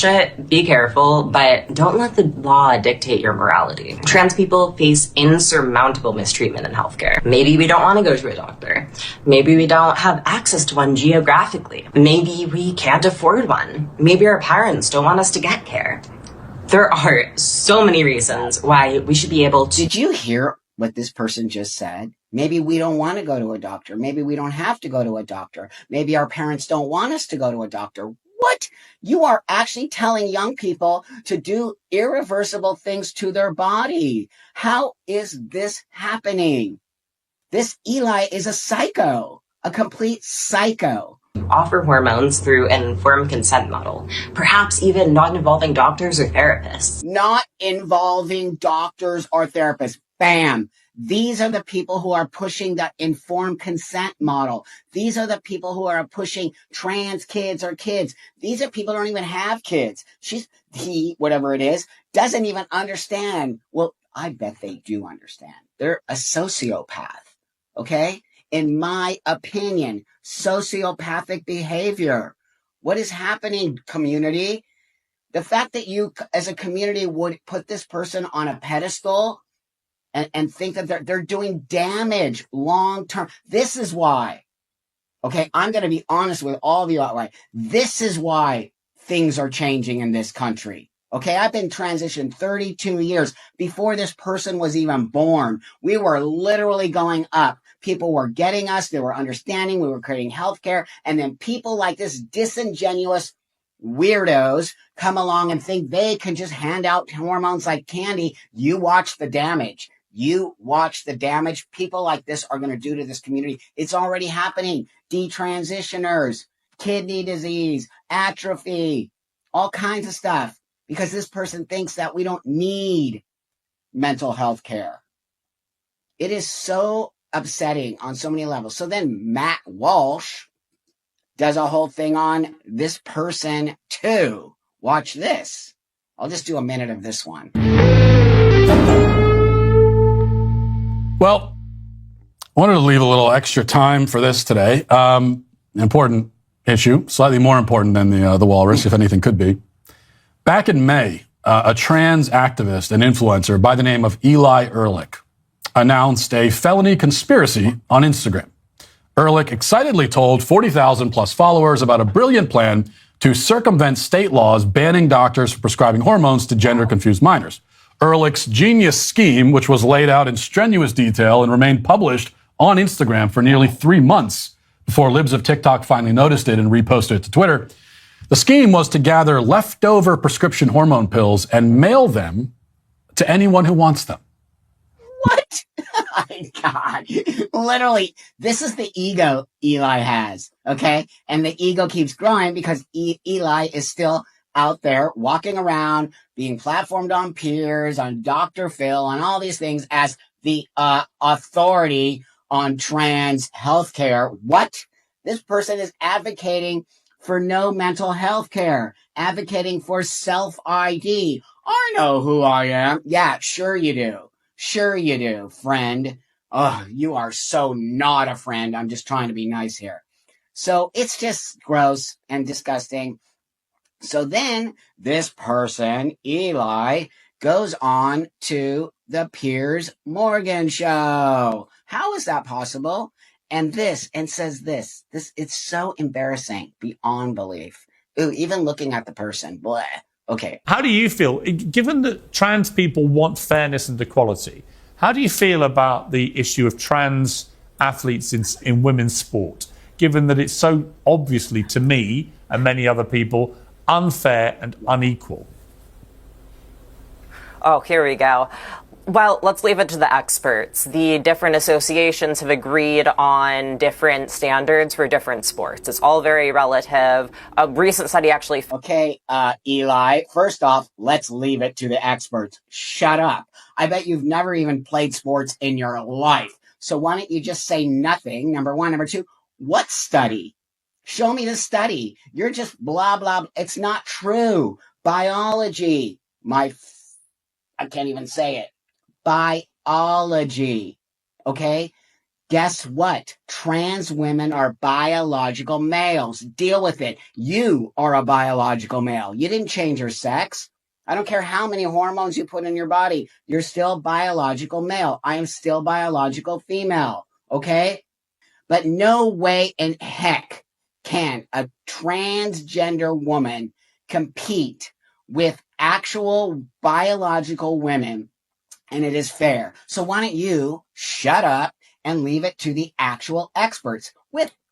Be careful, but don't let the law dictate your morality. Trans people face insurmountable mistreatment in healthcare. Maybe we don't want to go to a doctor. Maybe we don't have access to one geographically. Maybe we can't afford one. Maybe our parents don't want us to get care. There are so many reasons why we should be able to. Did you hear what this person just said? Maybe we don't want to go to a doctor. Maybe we don't have to go to a doctor. Maybe our parents don't want us to go to a doctor. What? You are actually telling young people to do irreversible things to their body. How is this happening? This Eli is a psycho, a complete psycho. Offer hormones through an informed consent model, perhaps even not involving doctors or therapists. Not involving doctors or therapists. Bam. These are the people who are pushing the informed consent model. These are the people who are pushing trans kids or kids. These are people who don't even have kids. He, whatever it is, doesn't even understand. Well, I bet they do understand. They're a sociopath. Okay? In my opinion, sociopathic behavior. What is happening, community? The fact that you, as a community, would put this person on a pedestal and think that they're doing damage long term. This is why. Okay, I'm going to be honest with all of you outright. This is why things are changing in this country. Okay, I've been transitioned 32 years. Before this person was even born, we were literally going up. People were getting us. They were understanding. We were creating healthcare. And then people like this disingenuous weirdos come along and think they can just hand out hormones like candy. You watch the damage. You watch the damage people like this are going to do to this community. It's already happening. Detransitioners, kidney disease, atrophy, all kinds of stuff. Because this person thinks that we don't need mental health care. It is so upsetting on so many levels. So then Matt Walsh does a whole thing on this person too. Watch this. I'll just do a minute of this one. Well, I wanted to leave a little extra time for this today. Important issue, slightly more important than the walrus, if anything could be. Back in May, a trans activist and influencer by the name of Eli Erlick announced a felony conspiracy on Instagram. Erlick excitedly told 40,000 plus followers about a brilliant plan to circumvent state laws banning doctors from prescribing hormones to gender-confused minors. Erlick's genius scheme, which was laid out in strenuous detail and remained published on Instagram for nearly 3 months before libs of TikTok finally noticed it and reposted it to Twitter. The scheme was to gather leftover prescription hormone pills and mail them to anyone who wants them. What? Oh my God. Literally, this is the ego Eli has, okay? And the ego keeps growing because Eli is still out there walking around, being platformed on peers, on Dr. Phil, on all these things as the authority on trans healthcare. What? This person is advocating for no mental health care, advocating for self-ID. I know who I am. Yeah, sure you do. Sure you do, friend. Oh, you are so not a friend. I'm just trying to be nice here. So it's just gross and disgusting. So then this person, Eli, goes on to the Piers Morgan show. How is that possible? And says this, it's so embarrassing beyond belief. Ooh, even looking at the person, bleh. Okay. How do you feel, given that trans people want fairness and equality, how do you feel about the issue of trans athletes in women's sport, given that it's so obviously, to me and many other people, unfair and unequal? Oh, here we go. Well, let's leave it to the experts. The different associations have agreed on different standards for different sports. It's all very relative. A recent study actually... Okay, Eli, first off, let's leave it to the experts. Shut up. I bet you've never even played sports in your life. So why don't you just say nothing, number one. Number two, what study? Show me the study. You're just blah, blah. It's not true. Biology. I can't even say it. Biology. Okay? Guess what? Trans women are biological males. Deal with it. You are a biological male. You didn't change your sex. I don't care how many hormones you put in your body. You're still biological male. I am still biological female. Okay? But no way in heck can a transgender woman compete with actual biological women, and it is fair. So why don't you shut up and leave it to the actual experts,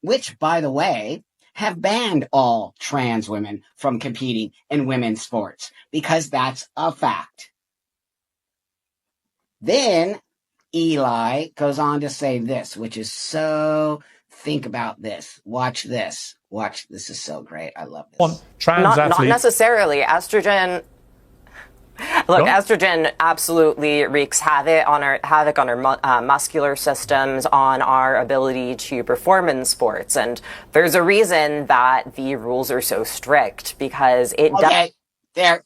which, by the way, have banned all trans women from competing in women's sports, because that's a fact. Then Eli goes on to say this, which is so, think about this. Watch this. Watch. This is so great. I love this. Not necessarily. Estrogen. Look, estrogen absolutely wreaks havoc on our muscular systems, on our ability to perform in sports, and there's a reason that the rules are so strict, because it. Okay, there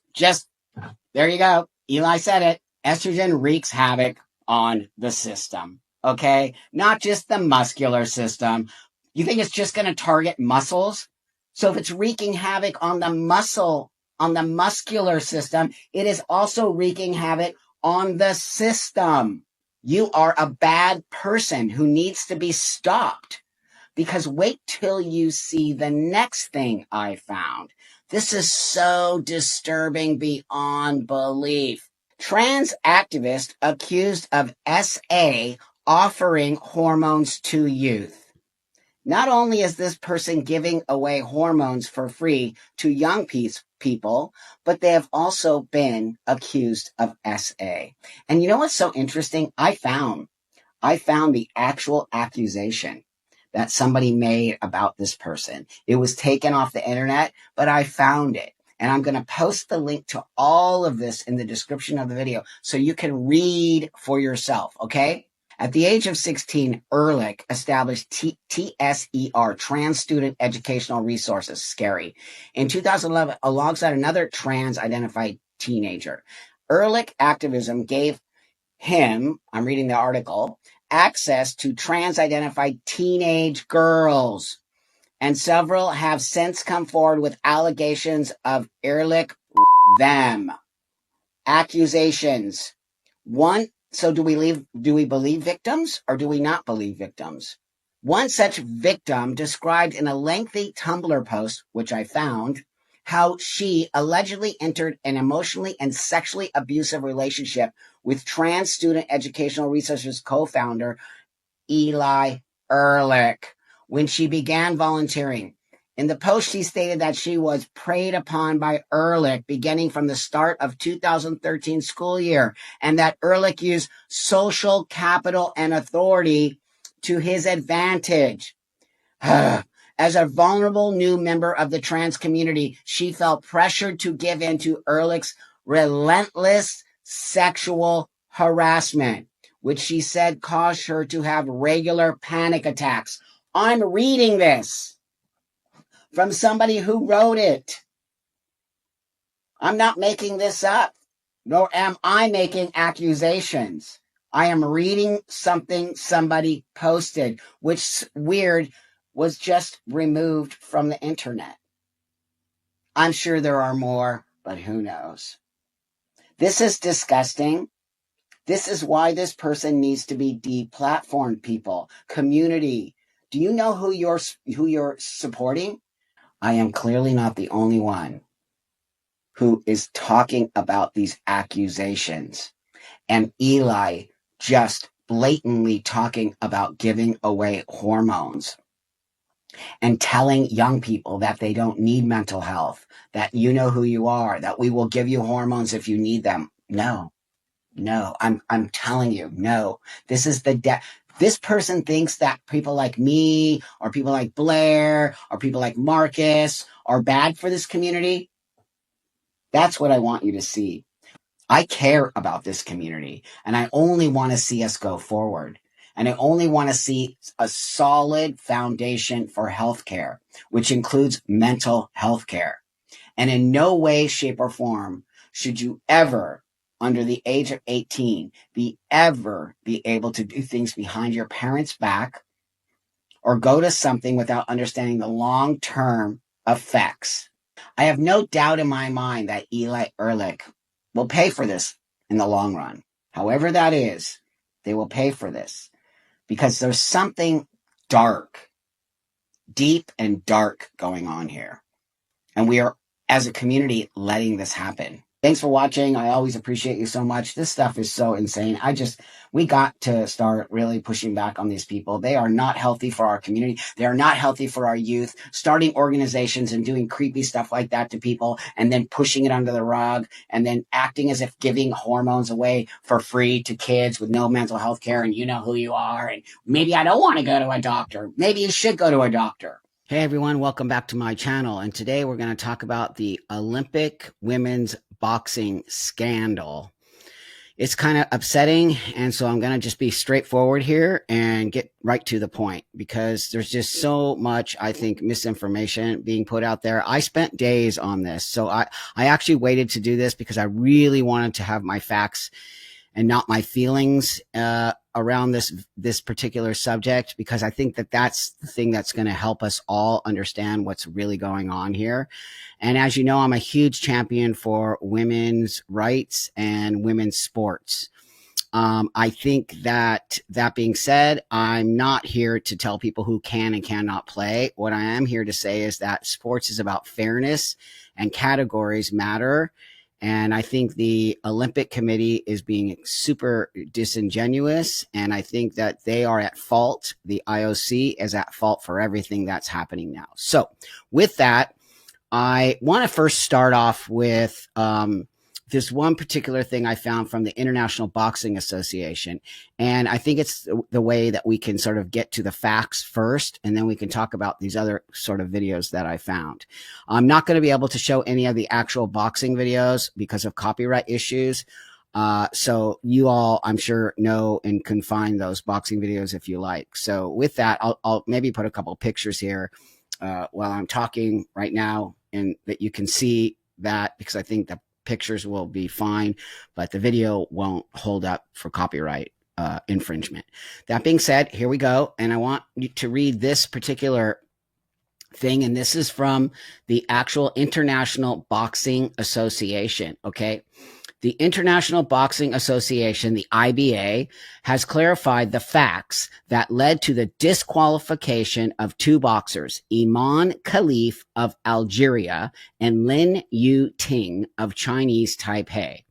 you go. Eli said it. Estrogen wreaks havoc on the system. Okay, not just the muscular system. You think it's just going to target muscles? So if it's wreaking havoc on the muscular system, it is also wreaking havoc on the system. You are a bad person who needs to be stopped. Because wait till you see the next thing I found. This is so disturbing beyond belief. Trans activist accused of SA offering hormones to youth. Not only is this person giving away hormones for free to young people, but they have also been accused of SA. And you know what's so interesting? I found the actual accusation that somebody made about this person. It was taken off the internet, but I found it. And I'm going to post the link to all of this in the description of the video so you can read for yourself, okay? At the age of 16, Erlick established TSER, Trans Student Educational Resources, scary, in 2011 alongside another trans-identified teenager. Erlick activism gave him, I'm reading the article, access to trans-identified teenage girls. And several have since come forward with allegations of Erlick them. Accusations. One, so do we believe victims or do we not believe victims? One such victim described in a lengthy Tumblr post, which I found, how she allegedly entered an emotionally and sexually abusive relationship with Trans Student Educational Resources co-founder Eli Erlick when she began volunteering. In the post, she stated that she was preyed upon by Erlick beginning from the start of 2013 school year, and that Erlick used social capital and authority to his advantage. As a vulnerable new member of the trans community, she felt pressured to give in to Erlick's relentless sexual harassment, which she said caused her to have regular panic attacks. I'm reading this from somebody who wrote it. I'm not making this up, nor am I making accusations. I am reading something somebody posted, which weird was just removed from the internet. I'm sure there are more, but who knows? This is disgusting. This is why this person needs to be deplatformed, people. Community. Do you know who you're supporting? I am clearly not the only one who is talking about these accusations. And Eli just blatantly talking about giving away hormones and telling young people that they don't need mental health, that you know who you are, that we will give you hormones if you need them. No, I'm telling you, no. This is this person thinks that people like me or people like Blair or people like Marcus are bad for this community. That's what I want you to see. I care about this community, and I only want to see us go forward. And I only want to see a solid foundation for healthcare, which includes mental health care. And in no way, shape, or form should you ever under the age of 18 ever be able to do things behind your parents' back or go to something without understanding the long-term effects. I have no doubt in my mind that Eli Erlick will pay for this in the long run. However that is, they will pay for this because there's something dark, deep and dark going on here. And we are, as a community, letting this happen. Thanks for watching. I always appreciate you so much. This stuff is so insane. We got to start really pushing back on these people. They are not healthy for our community. They are not healthy for our youth. Starting organizations and doing creepy stuff like that to people and then pushing it under the rug and then acting as if giving hormones away for free to kids with no mental health care and you know who you are. And maybe I don't want to go to a doctor. Maybe you should go to a doctor. Hey everyone, welcome back to my channel. And today we're going to talk about the Olympic women's boxing scandal. It's kind of upsetting, and so I'm going to just be straightforward here and get right to the point because there's just so much, I think, misinformation being put out there. I spent days on this, so I actually waited to do this because I really wanted to have my facts and not my feelings around this particular subject, because I think that that's the thing that's going to help us all understand what's really going on here. And as you know, I'm a huge champion for women's rights and women's sports. I think that being said, I'm not here to tell people who can and cannot play. What I am here to say is that sports is about fairness and categories matter. And I think the Olympic Committee is being super disingenuous, and I think that they are at fault. The IOC is at fault for everything that's happening now. So with that, I want to first start off with this one particular thing I found from the International Boxing Association. And I think it's the way that we can sort of get to the facts first, and then we can talk about these other sort of videos that I found. I'm not going to be able to show any of the actual boxing videos because of copyright issues. So you all, I'm sure, know and can find those boxing videos if you like. So with that, I'll maybe put a couple pictures here while I'm talking right now, and that you can see that, because I think the pictures will be fine, but the video won't hold up for copyright infringement. That being said, here we go. And I want you to read this particular thing. And this is from the actual International Boxing Association. Okay. The International Boxing Association, the IBA, has clarified the facts that led to the disqualification of two boxers, Iman Khalif of Algeria and Lin Yu Ting of Chinese Taipei.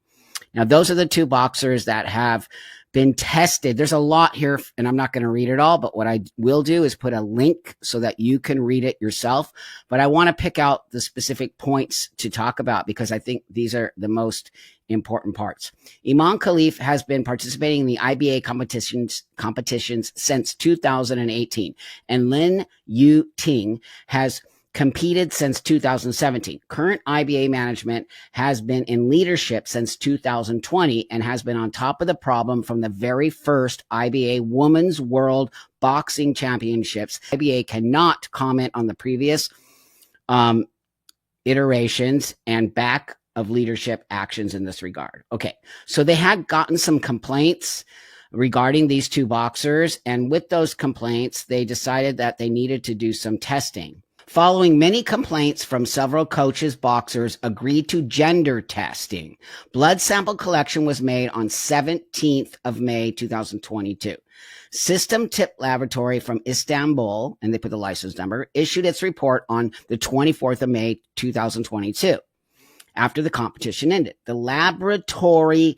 Now, those are the two boxers that have been tested. There's a lot here, and I'm not going to read it all, but what I will do is put a link so that you can read it yourself. But I want to pick out the specific points to talk about because I think these are the most important parts. Iman Khalif has been participating in the IBA competitions since 2018, and Lin Yu Ting has competed since 2017. Current IBA management has been in leadership since 2020 and has been on top of the problem from the very first IBA Women's World Boxing Championships. IBA cannot comment on the previous iterations and back of leadership actions in this regard. Okay, so they had gotten some complaints regarding these two boxers, and with those complaints, they decided that they needed to do some testing. Following many complaints from several coaches, boxers agreed to gender testing. Blood sample collection was made on 17th of May, 2022. System Tip Laboratory from Istanbul, and they put the license number, issued its report on the 24th of May, 2022. After the competition ended, the laboratory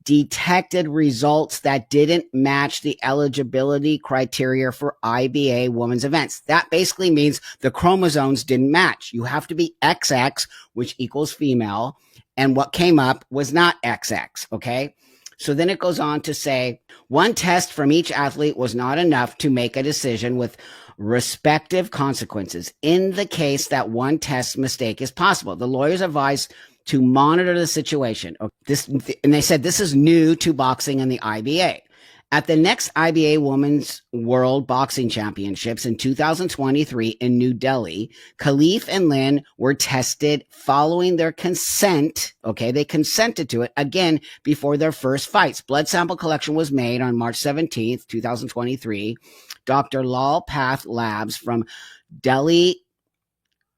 detected results that didn't match the eligibility criteria for IBA women's events. That basically means the chromosomes didn't match. You have to be XX, which equals female, and what came up was not XX, okay? So then it goes on to say, one test from each athlete was not enough to make a decision with respective consequences. In the case that one test mistake is possible, the lawyers advised to monitor the situation. And they said this is new to boxing and the IBA. At the next IBA Women's World Boxing Championships in 2023 in New Delhi, Khalif and Lynn were tested following their consent. Okay, they consented to it again before their first fights. Blood sample collection was made on March 17th, 2023. Dr. Lal Path Labs from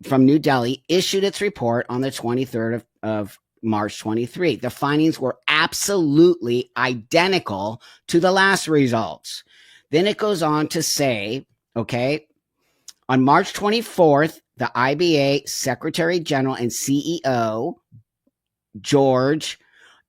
New Delhi issued its report on the 23rd of March 23. The findings were absolutely identical to the last results. Then it goes on to say, okay, on March 24th, the IBA Secretary General and CEO, George,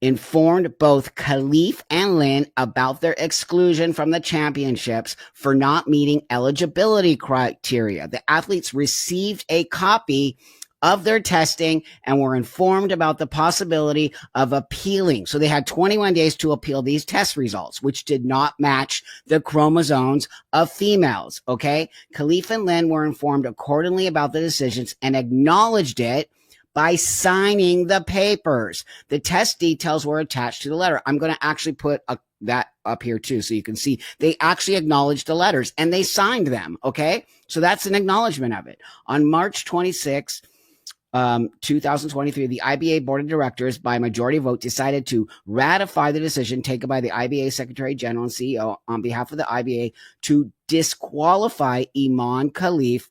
informed both Khalif and Lynn about their exclusion from the championships for not meeting eligibility criteria. The athletes received a copy of their testing and were informed about the possibility of appealing. So they had 21 days to appeal these test results, which did not match the chromosomes of females. Okay. Khalif and Lynn were informed accordingly about the decisions and acknowledged it by signing the papers. The test details were attached to the letter. I'm going to actually put that up here too, so you can see they actually acknowledged the letters and they signed them. Okay. So that's an acknowledgement of it. On March 26th, 2023, the IBA Board of Directors, by majority vote, decided to ratify the decision taken by the IBA Secretary General and CEO on behalf of the IBA to disqualify Iman Khalif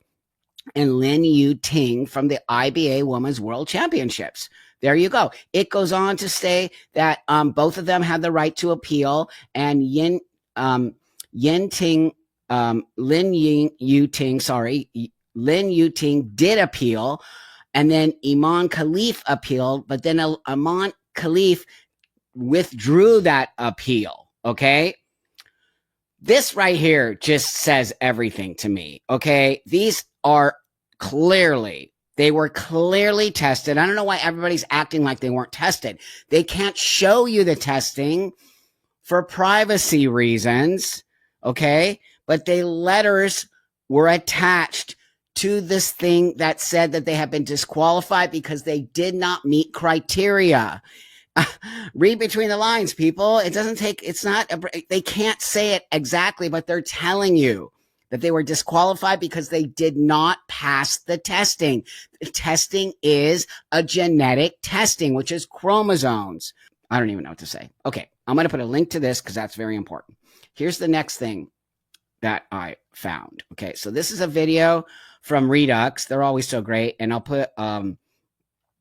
and Lin Yu Ting from the IBA Women's World Championships. There you go. It goes on to say that both of them had the right to appeal, and Lin Yu Ting did appeal, and then Iman Khalif appealed, but then Iman Khalif withdrew that appeal. Okay. This right here just says everything to me. Okay. These are they were clearly tested. I don't know why everybody's acting like they weren't tested. They can't show you the testing for privacy reasons. Okay. But the letters were attached to this thing that said that they have been disqualified because they did not meet criteria. Read between the lines, people. They can't say it exactly, but they're telling you that they were disqualified because they did not pass the testing. The testing is a genetic testing, which is chromosomes. I don't even know what to say. Okay, I'm going to put a link to this because that's very important. Here's the next thing that I found. Okay, so this is a video from Redux. They're always so great, and I'll put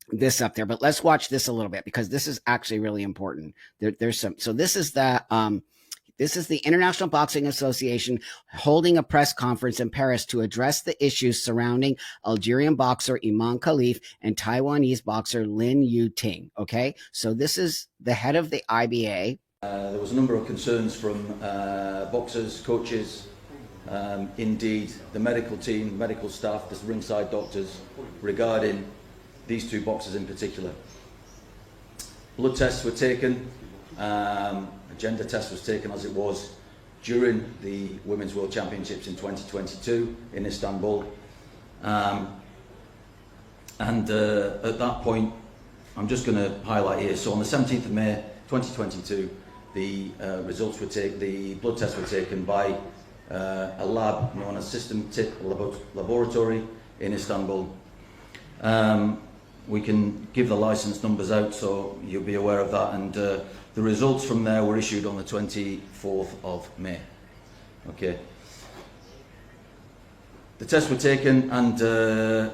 this up there. But let's watch this a little bit because this is actually really important. There's some. So this is the International Boxing Association holding a press conference in Paris to address the issues surrounding Algerian boxer Iman Khalif and Taiwanese boxer Lin Yu Ting. Okay, so this is the head of the IBA. There was a number of concerns from boxers, coaches, indeed the medical team, medical staff, the ringside doctors, regarding these two boxers in particular. Blood tests were taken. A gender test was taken as it was during the Women's World Championships in 2022 in Istanbul. And at that point, I'm just going to highlight here. So on the 17th of May 2022, the results were taken, the blood tests were taken by a lab known as System Tip Laboratory in Istanbul. We can give the license numbers out so you'll be aware of that, and the results from there were issued on the 24th of May. Okay. The tests were taken, and the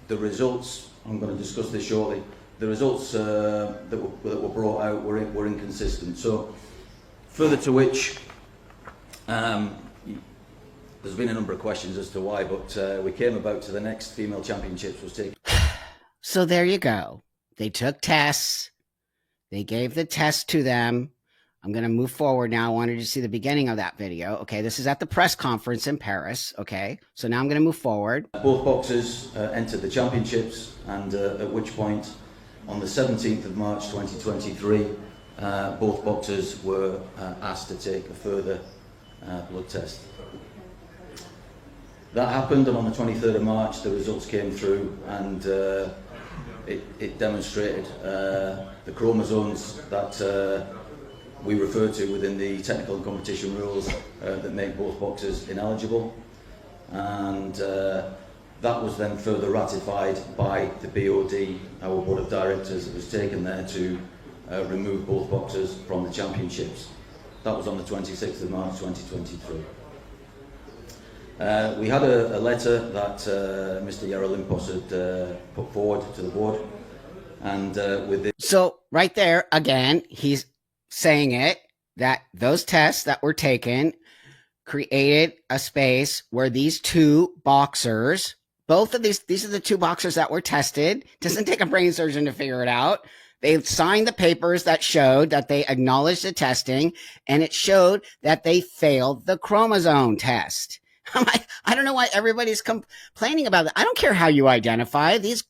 results, I'm going to discuss this shortly, the results that were brought out were inconsistent. So, further to which, there's been a number of questions as to why, but we came about to the next female championships was taken. So there you go. They took tests. They gave the test to them. I'm going to move forward now. I wanted you to see the beginning of that video. Okay, this is at the press conference in Paris. Okay, so now I'm going to move forward. Both boxers entered the championships, and at which point, on the 17th of March 2023, both boxers were asked to take a further blood test. That happened, and on the 23rd of March, the results came through, and it demonstrated the chromosomes that we refer to within the technical and competition rules that make both boxers ineligible, and that was then further ratified by the BOD, our board of directors. It was taken there to remove both boxers from the championships. That was on the 26th of March 2023. We had a letter that Mr. Yarolimpos had put forward to the board, and with the So right there, again, he's saying it, that those tests that were taken created a space where these two boxers, both of these are the two boxers that were tested. Doesn't take a brain surgeon to figure it out. They signed the papers that showed that they acknowledged the testing, and it showed that they failed the chromosome test. I'm like, I don't know why everybody's complaining about that. I don't care how you identify these.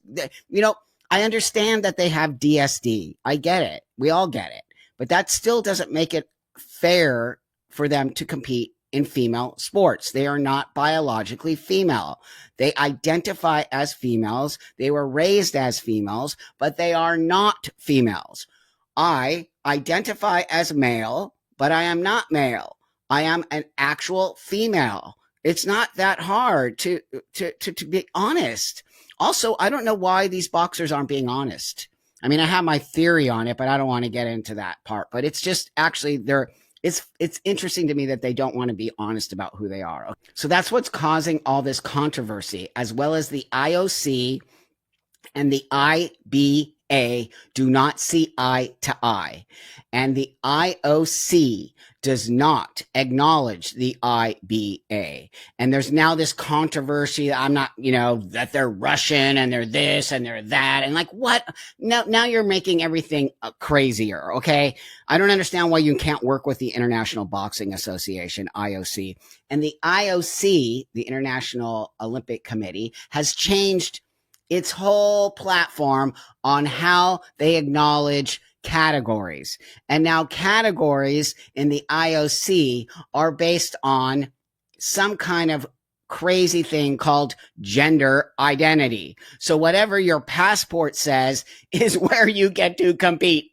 I understand that they have DSD. I get it. We all get it. But that still doesn't make it fair for them to compete in female sports. They are not biologically female. They identify as females. They were raised as females, but they are not females. I identify as male, but I am not male. I am an actual female. It's not that hard to be honest. Also, I don't know why these boxers aren't being honest. I mean, I have my theory on it, but I don't want to get into that part. But it's just actually it's interesting to me that they don't want to be honest about who they are. So that's what's causing all this controversy, as well as the IOC and the IBA do not see eye to eye. And the IOC does not acknowledge the IBA. And there's now this controversy. I'm not, that they're Russian and they're this and they're that. And like, what? Now you're making everything crazier. Okay. I don't understand why you can't work with the International Boxing Association, IOC. And the IOC, the International Olympic Committee, has changed its whole platform on how they acknowledge categories. And now categories in the IOC are based on some kind of crazy thing called gender identity. So whatever your passport says is where you get to compete.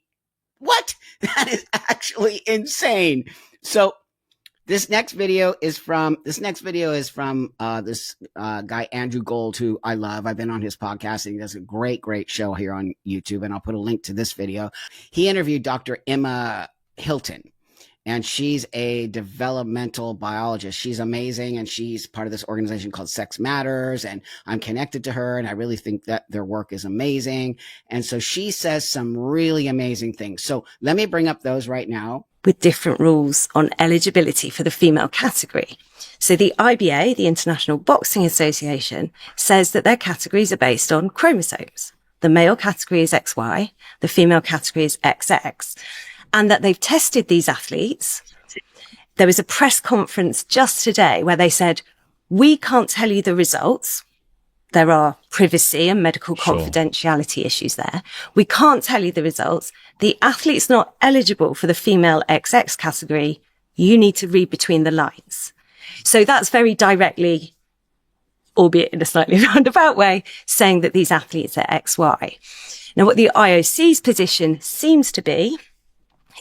What? That is actually insane. So this next video is from this guy, Andrew Gold, who I love. I've been on his podcast, and he does a great show here on YouTube. And I'll put a link to this video. He interviewed Dr. Emma Hilton, and she's a developmental biologist. She's amazing, and she's part of this organization called Sex Matters, and I'm connected to her, and I really think that their work is amazing. And so she says some really amazing things. So let me bring up those right now. With different rules on eligibility for the female category. So the IBA, the International Boxing Association, says that their categories are based on chromosomes. The male category is XY, the female category is XX, and that they've tested these athletes. There was a press conference just today where they said, we can't tell you the results. There are privacy and medical confidentiality issues there. We can't tell you the results. The athlete's not eligible for the female XX category. You need to read between the lines. So that's very directly, albeit in a slightly roundabout way, saying that these athletes are XY. Now, what the IOC's position seems to be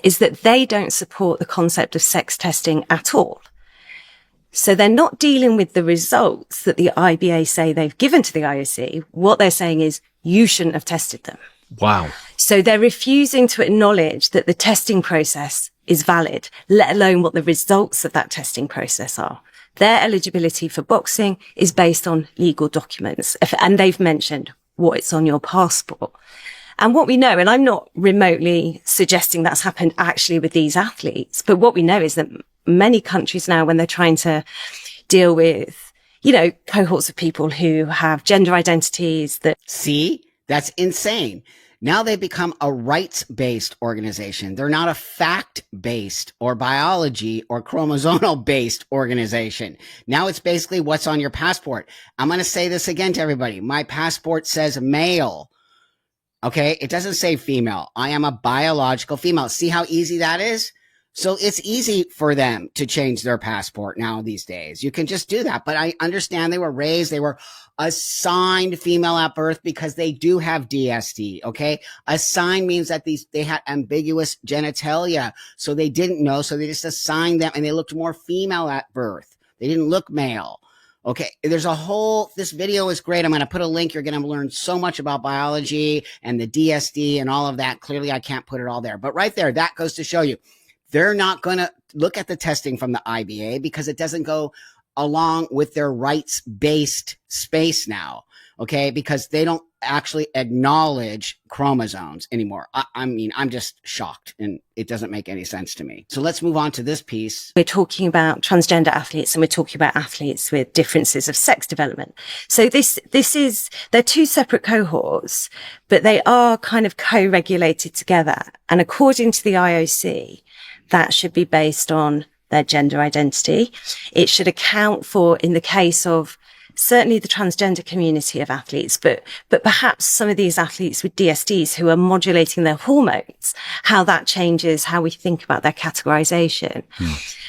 is that they don't support the concept of sex testing at all. So they're not dealing with the results that the IBA say they've given to the IOC. What they're saying is you shouldn't have tested them. Wow. So they're refusing to acknowledge that the testing process is valid, let alone what the results of that testing process are. Their eligibility for boxing is based on legal documents. And they've mentioned what's on your passport. And what we know, and I'm not remotely suggesting that's happened actually with these athletes, but what we know is that many countries now, when they're trying to deal with, cohorts of people who have gender identities that... See? That's insane. Now they've become a rights-based organization. They're not a fact-based or biology or chromosomal-based organization. Now it's basically what's on your passport. I'm going to say this again to everybody. My passport says male. Okay? It doesn't say female. I am a biological female. See how easy that is? So it's easy for them to change their passport now these days. You can just do that. But I understand they were assigned female at birth because they do have DSD. Okay. Assigned means that they had ambiguous genitalia. So they didn't know. So they just assigned them and they looked more female at birth. They didn't look male. Okay, this video is great. I'm going to put a link. You're going to learn so much about biology and the DSD and all of that. Clearly, I can't put it all there. But right there, that goes to show you. They're not going to look at the testing from the IBA because it doesn't go along with their rights-based space now, okay? Because they don't actually acknowledge chromosomes anymore. I mean, I'm just shocked, and it doesn't make any sense to me. So let's move on to this piece. We're talking about transgender athletes and we're talking about athletes with differences of sex development. So they're two separate cohorts, but they are kind of co-regulated together. And according to the IOC, that should be based on their gender identity. It should account for, in the case of certainly the transgender community of athletes, but perhaps some of these athletes with DSDs who are modulating their hormones, how that changes how we think about their categorization.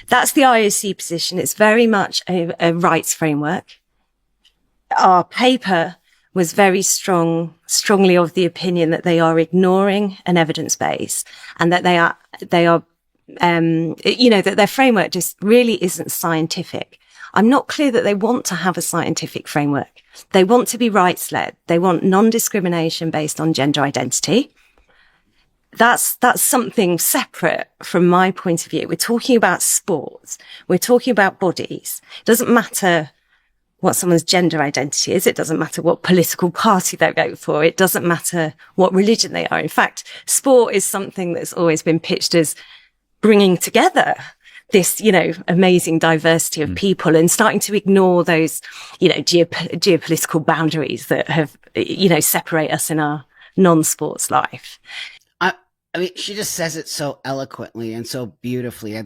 That's the IOC position. It's very much a rights framework. Our paper was very strongly of the opinion that they are ignoring an evidence base and that they are that their framework just really isn't scientific. I'm not clear that they want to have a scientific framework. They want to be rights-led. They want non-discrimination based on gender identity. That's something separate from my point of view. We're talking about sports. We're talking about bodies. It doesn't matter what someone's gender identity is. It doesn't matter what political party they vote for. It doesn't matter what religion they are. In fact, sport is something that's always been pitched as bringing together this, amazing diversity of people and starting to ignore those, geopolitical boundaries that have, separate us in our non-sports life. I mean, she just says it so eloquently and so beautifully.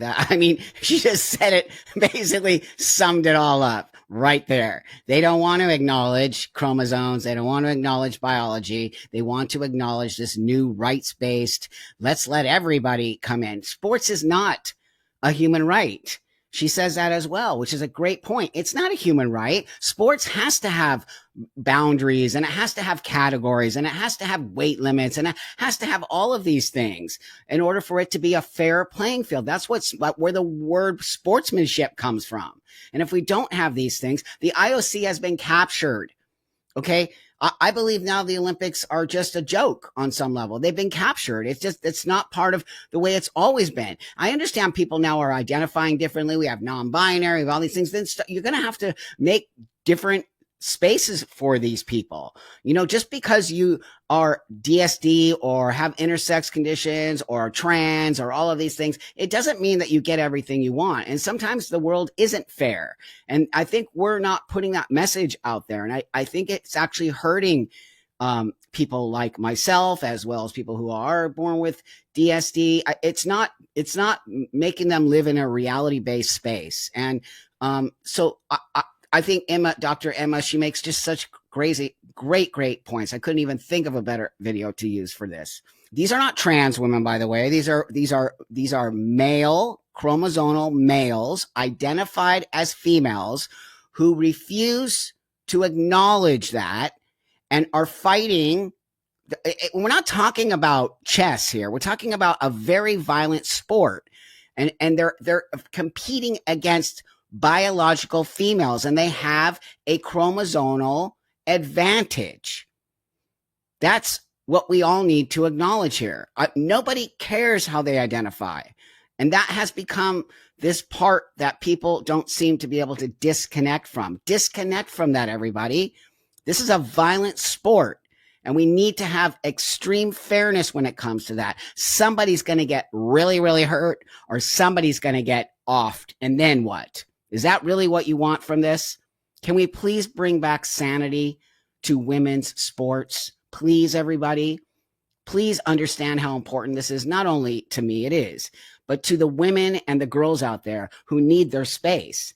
She just said it, basically summed it all up right there. They don't want to acknowledge chromosomes. They don't want to acknowledge biology. They want to acknowledge this new rights-based, let's let everybody come in. Sports is not a human right. She says that as well, which is a great point. It's not a human right. Sports has to have boundaries and it has to have categories and it has to have weight limits and it has to have all of these things in order for it to be a fair playing field. That's where the word sportsmanship comes from. And if we don't have these things, the IOC has been captured. Okay. I believe now the Olympics are just a joke on some level. They've been captured. It's not part of the way it's always been. I understand people now are identifying differently. We have non-binary, we have all these things. Then you're going to have to make different spaces for these people. Just because you are DSD or have intersex conditions or trans or all of these things, it doesn't mean that you get everything you want. And sometimes the world isn't fair. And I think we're not putting that message out there. And I think it's actually hurting people like myself, as well as people who are born with DSD. It's not making them live in a reality-based space. And so I think Dr. Emma, she makes just such great points. I couldn't even think of a better video to use for this. These are not trans women, by the way. These are male, chromosomal males identified as females who refuse to acknowledge that and are fighting. We're not talking about chess here. We're talking about a very violent sport, and they're competing against biological females, and they have a chromosomal advantage. That's what we all need to acknowledge here. Nobody cares how they identify. And that has become this part that people don't seem to be able to disconnect from. Disconnect from that, everybody. This is a violent sport, and we need to have extreme fairness when it comes to that. Somebody's going to get really, really hurt, or somebody's going to get offed. And then what? Is that really what you want from this? Can we please bring back sanity to women's sports? Please, everybody. Please understand how important this is. Not only to me, it is, but to the women and the girls out there who need their space.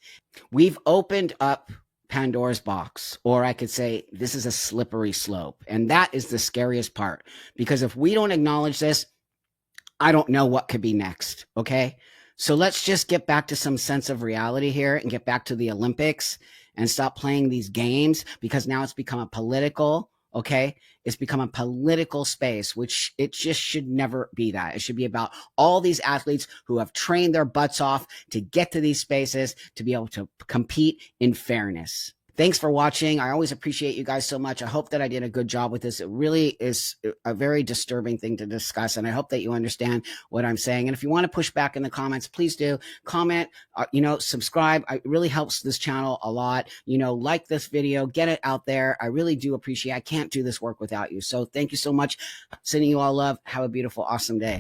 We've opened up Pandora's box, or I could say this is a slippery slope. And that is the scariest part, because if we don't acknowledge this, I don't know what could be next. Okay. So let's just get back to some sense of reality here and get back to the Olympics and stop playing these games, because now it's become a political, okay? It's become a political space, which it just should never be that. It should be about all these athletes who have trained their butts off to get to these spaces, to be able to compete in fairness. Thanks for watching. I always appreciate you guys so much. I hope that I did a good job with this. It really is a very disturbing thing to discuss, and I hope that you understand what I'm saying. And if you want to push back in the comments, please do. Comment, subscribe. It really helps this channel a lot. Like this video, get it out there. I really do appreciate it. I can't do this work without you. So thank you so much. Sending you all love. Have a beautiful, awesome day.